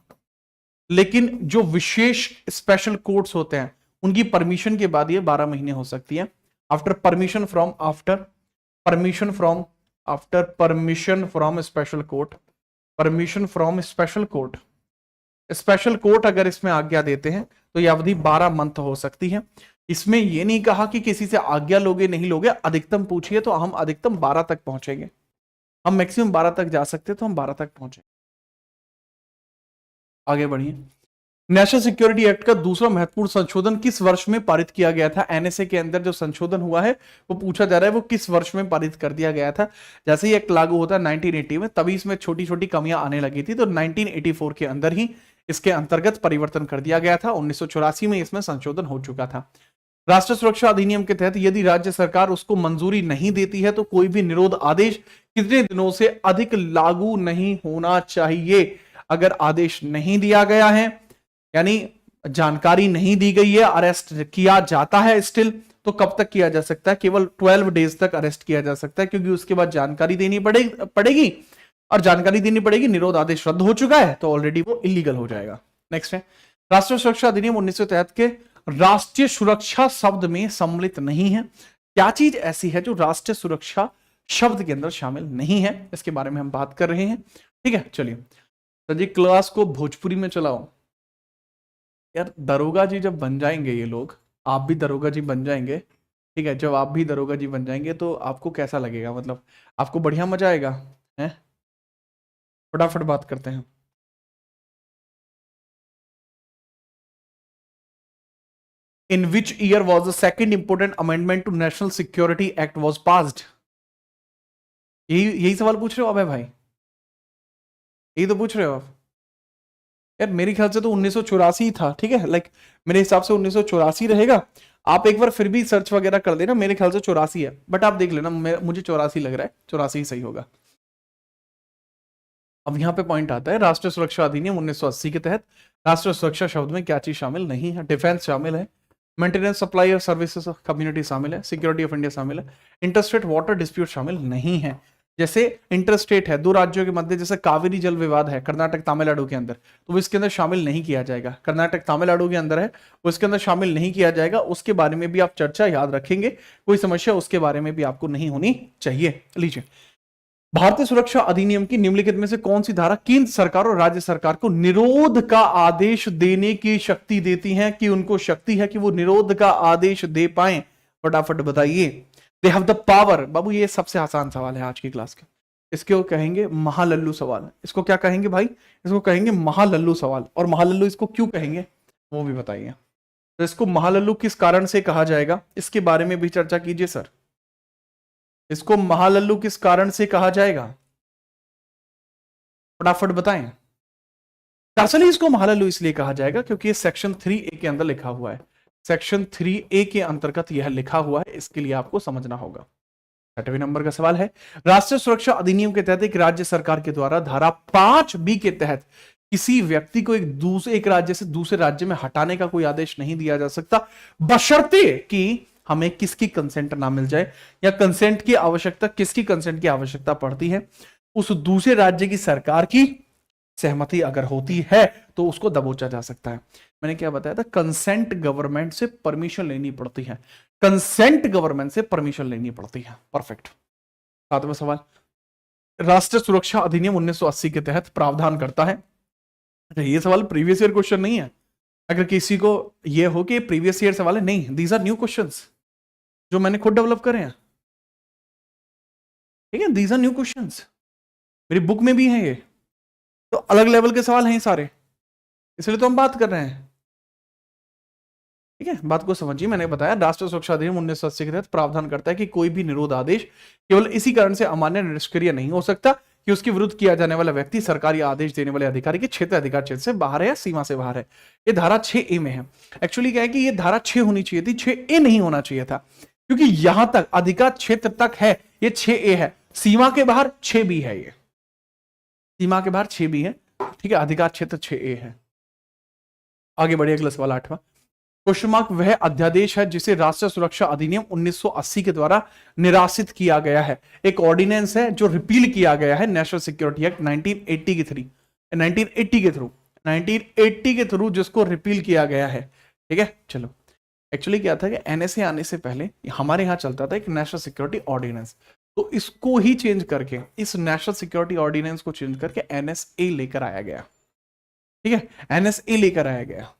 लेकिन जो विशेष स्पेशल कोर्ट्स होते हैं उनकी परमिशन के बाद ये 12 महीने हो सकती है। After permission from special court, permission from special court, special court अगर इसमें आज्ञा देते हैं तो यह अवधि 12 मंथ हो सकती है। इसमें यह नहीं कहा कि किसी से आज्ञा लोगे नहीं लोगे, अधिकतम पूछिए तो हम अधिकतम 12 तक पहुंचेंगे। हम मैक्सिमम 12 तक जा सकते तो हम 12 तक पहुंचे। आगे बढ़िए। नेशनल सिक्योरिटी एक्ट का दूसरा महत्वपूर्ण संशोधन किस वर्ष में पारित किया गया था? एनएसए के अंदर जो संशोधन हुआ है वो पूछा जा रहा है वो किस वर्ष में पारित कर दिया गया था। जैसे ही एक्ट लागू होता है 1980 में, तभी इसमें छोटी छोटी कमियां आने लगी थी, तो 1984 के अंदर ही इसके अंतर्गत परिवर्तन कर दिया गया था। 1984 में इसमें संशोधन हो चुका था। राष्ट्रीय सुरक्षा अधिनियम के तहत यदि राज्य सरकार उसको मंजूरी नहीं देती है तो कोई भी निरोध आदेश कितने दिनों से अधिक लागू नहीं होना चाहिए? अगर आदेश नहीं दिया गया है, यानी जानकारी नहीं दी गई है, अरेस्ट किया जाता है स्टिल, तो कब तक किया जा सकता है? केवल 12 डेज तक अरेस्ट किया जा सकता है, क्योंकि उसके बाद जानकारी देनी पड़ेगी और जानकारी देनी पड़ेगी, निरोध आदेश रद्द हो चुका है तो ऑलरेडी वो इलीगल हो जाएगा। नेक्स्ट है, राष्ट्रीय सुरक्षा अधिनियम 1973 के राष्ट्रीय सुरक्षा शब्द में सम्मिलित नहीं है। क्या चीज ऐसी है जो राष्ट्रीय सुरक्षा शब्द के अंदर शामिल नहीं है? इसके बारे में हम बात कर रहे हैं। ठीक है, चलिए सर जी क्लास को भोजपुरी में चलाओ। यार दरोगा जी जब बन जाएंगे ये लोग, आप भी दरोगा जी बन जाएंगे, ठीक है, जब आप भी दरोगा जी बन जाएंगे तो आपको कैसा लगेगा? मतलब आपको बढ़िया मजा आएगा है? फटाफट बात करते हैं। In which year was the second important amendment to national security act was passed? यही सवाल पूछ रहे हो अबे भाई? यही तो पूछ रहे हो आप? यार मेरे ख्याल से तो 1984 था, ठीक है, लाइक मेरे हिसाब से 1984 रहेगा। आप एक बार फिर भी सर्च वगैरह कर देना, मेरे ख्याल से 84 है, बट आप देख लेना, मुझे 84 लग रहा है, 84 ही सही होगा। अब यहां पे पॉइंट आता है, राष्ट्रीय सुरक्षा अधिनियम 1980 के तहत राष्ट्रीय सुरक्षा शब्द में क्या चीज शामिल नहीं है? डिफेंस शामिल है, मेंटेनेंस सप्लाई और सर्विसेज ऑफ कम्युनिटी शामिल है, सिक्योरिटी ऑफ इंडिया शामिल है, इंटरस्टेट वाटर डिस्प्यूट शामिल नहीं है। जैसे इंटरस्टेट है दो राज्यों के मध्य, जैसे कावेरी जल विवाद है कर्नाटक तमिलनाडु के अंदर, तो वो इसके अंदर शामिल नहीं किया जाएगा। कर्नाटक तमिलनाडु के अंदर है, वो इसके अंदर शामिल नहीं किया जाएगा। उसके बारे में भी आप चर्चा याद रखेंगे, कोई समस्या उसके बारे में भी आपको नहीं होनी चाहिए। लीजिए, भारतीय सुरक्षा अधिनियम की निम्नलिखित में से कौन सी धारा केंद्र सरकार और राज्य सरकार को निरोध का आदेश देने की शक्ति देती है, कि उनको शक्ति है कि वो निरोध का आदेश दे पाए? फटाफट बताइए। They have the power. बाबू ये सबसे आसान सवाल है आज की क्लास का, इसको कहेंगे महालल्लू सवाल। इसको क्या कहेंगे भाई? इसको कहेंगे महालल्लू सवाल। और महालल्लू इसको क्यों कहेंगे वो भी बताइए। तो इसको महालल्लू किस कारण से कहा जाएगा, इसके बारे में भी चर्चा कीजिए सर। इसको महालल्लू किस कारण से कहा जाएगा? फटाफट बताएं। दरअसल इसको महालल्लू इसलिए कहा जाएगा क्योंकि ये सेक्शन 3A के अंदर लिखा हुआ है। सेक्शन 3A के अंतर्गत यह लिखा हुआ है, इसके लिए आपको समझना होगा। 6वें नंबर का सवाल है, राष्ट्रीय सुरक्षा अधिनियम के तहत एक राज्य सरकार के द्वारा धारा 5B के तहत किसी व्यक्ति को एक राज्य से दूसरे राज्य में हटाने का कोई आदेश नहीं दिया जा सकता, बशर्ते कि हमें किसकी कंसेंट ना मिल जाए, या कंसेंट की आवश्यकता, किसकी कंसेंट की आवश्यकता पड़ती है? उस दूसरे राज्य की सरकार की सहमति अगर होती है तो उसको दबोचा जा सकता है। मैंने क्या बताया था? कंसेंट गवर्नमेंट से परमिशन लेनी पड़ती है, कंसेंट गवर्नमेंट से परमिशन लेनी पड़ती है। परफेक्ट। 7वां सवाल, राष्ट्रीय सुरक्षा अधिनियम 1980 के तहत प्रावधान करता है। ये सवाल प्रीवियस ईयर क्वेश्चन नहीं है। अगर किसी को यह हो कि प्रीवियस ईयर सवाल है, नहीं, दीज आर न्यू क्वेश्चंस। जो मैंने खुद डेवलप करे हैं, ठीक है। दीज आर न्यू क्वेश्चंस, मेरी बुक में भी हैं ये, तो अलग लेवल के सवाल हैं ये सारे, इसलिए तो हम बात कर रहे हैं, ठीक है। बात को समझिए, मैंने बताया राष्ट्रीय सुरक्षा अधिनियम 1980 के तहत प्रावधान करता है कि कोई भी निरोध आदेश केवल इसी कारण से अमान्य निष्क्रिय नहीं हो सकता कि उसके विरुद्ध किया जाने वाला व्यक्ति सरकारी आदेश देने वाले अधिकारी के क्षेत्र अधिकार क्षेत्र से बाहर है या सीमा से बाहर है। ये धारा 6A में है। एक्चुअली क्या है कि ये धारा 6 होनी चाहिए थी, 6A नहीं होना चाहिए था, क्योंकि यहां तक अधिकार क्षेत्र तक है, ये 6A है, सीमा के बाहर 6B है, ये सीमा के बाहर 6B है, ठीक है। अधिकार क्षेत्र 6A है। आगे बढ़िए, अगला सवाल 8वां क्वेश्चन मार्क, वह अध्यादेश है जिसे राष्ट्रीय सुरक्षा अधिनियम 1980 के द्वारा निरासित किया गया है। एक ऑर्डिनेंस है जो रिपील किया गया है नेशनल सिक्योरिटी एक्ट 1980 के थ्रू जिसको रिपील किया गया है, ठीक है। चलो, एक्चुअली क्या था कि एनएसए आने से पहले हमारे यहां चलता था एक नेशनल सिक्योरिटी ऑर्डिनेंस, तो इसको ही चेंज करके, इस नेशनल सिक्योरिटी ऑर्डिनेंस को चेंज करके एनएसए लेकर आया गया, ठीक है। एनएसए लेकर आया गया।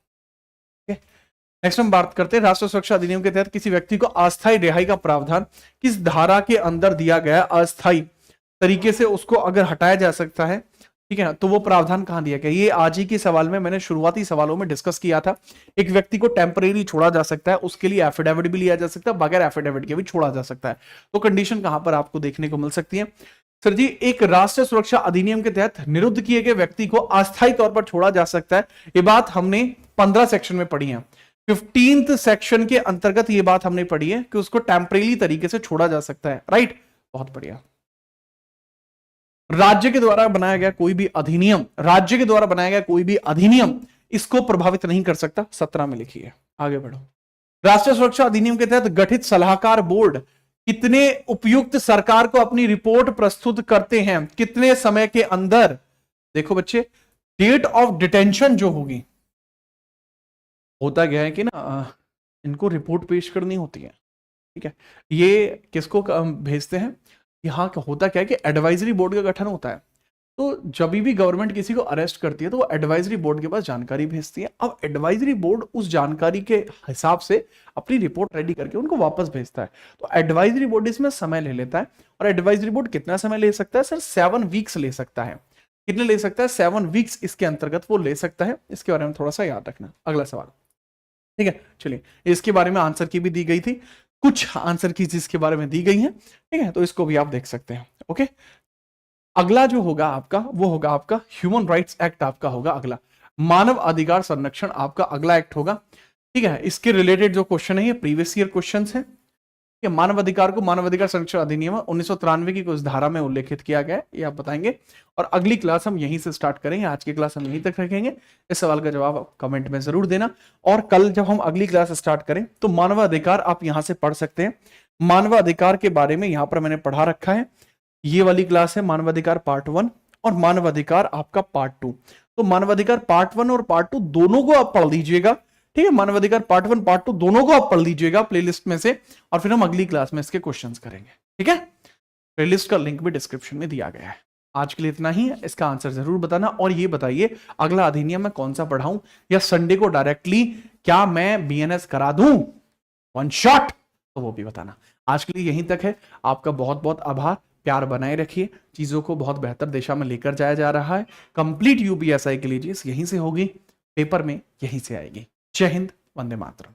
नेक्स्ट हम बात करते हैं राष्ट्रीय सुरक्षा अधिनियम के तहत किसी व्यक्ति को अस्थायी रिहाई का प्रावधान किस धारा के अंदर दिया गया, अस्थायी तरीके से उसको अगर हटाया जा सकता है, ठीक है, तो वो प्रावधान कहां दिया गया। ये आज ही के सवाल में मैंने शुरुआती सवालों में डिस्कस किया था। एक व्यक्ति को टेम्परेरी छोड़ा जा सकता है, उसके लिए एफिडेविट भी लिया जा सकता है, बगैर एफिडेविट के भी छोड़ा जा सकता है। तो कंडीशन कहां पर आपको देखने को मिल सकती है सर जी, एक राष्ट्रीय सुरक्षा अधिनियम के तहत निरुद्ध किए गए व्यक्ति को अस्थायी तौर पर छोड़ा जा सकता है। ये बात हमने 15 सेक्शन में पढ़ी है। 15th सेक्शन के अंतर्गत ये बात हमने पढ़ी है कि उसको टेम्परेरी तरीके से छोड़ा जा सकता है, राइट। बहुत बढ़िया। राज्य के द्वारा बनाया गया कोई भी अधिनियम, राज्य के द्वारा बनाया गया कोई भी अधिनियम इसको प्रभावित नहीं कर सकता। 17 में लिखिए, आगे बढ़ो। राष्ट्रीय सुरक्षा अधिनियम के तहत गठित सलाहकार बोर्ड कितने उपयुक्त सरकार को अपनी रिपोर्ट प्रस्तुत करते हैं, कितने समय के अंदर। देखो बच्चे, डेट ऑफ डिटेंशन जो होगी, होता क्या है कि ना इनको रिपोर्ट पेश करनी होती है, ठीक है। ये किसको भेजते हैं, यहाँ होता क्या है कि एडवाइजरी बोर्ड का गठन होता है। तो जब भी गवर्नमेंट किसी को अरेस्ट करती है तो वो एडवाइजरी बोर्ड के पास जानकारी भेजती है। अब एडवाइजरी बोर्ड उस जानकारी के हिसाब से अपनी रिपोर्ट रेडी करके उनको वापस भेजता है। तो एडवाइजरी बोर्ड इसमें समय ले लेता है। और एडवाइजरी बोर्ड कितना समय ले सकता है सर? 7 वीक्स ले सकता है। कितने ले सकता है? 7 वीक्स इसके अंतर्गत वो ले सकता है। इसके बारे में थोड़ा सा याद रखना। अगला सवाल, ठीक है। चलिए, इसके बारे में आंसर की भी दी गई थी, कुछ आंसर की इसके बारे में दी गई हैं, ठीक है। तो इसको भी आप देख सकते हैं। ओके, अगला जो होगा आपका वो होगा आपका ह्यूमन राइट्स एक्ट आपका होगा अगला। मानव अधिकार संरक्षण आपका अगला एक्ट होगा, ठीक है। इसके रिलेटेड जो क्वेश्चन है ये प्रीवियस ईयर क्वेश्चन है। मानव अधिकार को मानव अधिकार संरक्षण अधिनियम 1993 की कुछ धारा में उल्लेखित किया गया है, ये आप बताएंगे। और अगली क्लास हम यहीं से स्टार्ट करेंगे। आज की क्लास हम यहीं तक रखेंगे। इस सवाल का जवाब आप कमेंट में जरूर देना। और कल जब हम अगली क्लास स्टार्ट करें तो मानवाधिकार आप यहां से पढ़ सकते हैं। मानवाधिकार के बारे में यहां पर मैंने पढ़ा रखा है। ये वाली क्लास है मानवाधिकार पार्ट 1 और मानवाधिकार आपका पार्ट 2। तो मानवाधिकार पार्ट 1 और पार्ट 2 दोनों को आप पढ़ लीजिएगा, ठीक है। मानवाधिकार पार्ट 1 पार्ट 2 दोनों को आप पढ़ लीजिएगा प्लेलिस्ट में से, और फिर हम अगली क्लास में इसके क्वेश्चंस करेंगे, ठीक है। प्लेलिस्ट का लिंक भी डिस्क्रिप्शन में दिया गया है। आज के लिए इतना ही है। इसका आंसर जरूर बताना और ये बताइए अगला अधिनियम मैं कौन सा पढ़ाऊं, या संडे को डायरेक्टली क्या मैं बीएनएस करा दूं वन शॉट, तो वो भी बताना। आज के लिए यहीं तक है। आपका बहुत बहुत आभार। प्यार बनाए रखिए। चीजों को बहुत बेहतर दिशा में लेकर जाया जा रहा है। कंप्लीट यूपीएसआई के लिए यहीं से होगी, पेपर में यहीं से आएगी। जय हिंद, वंदे मातरम।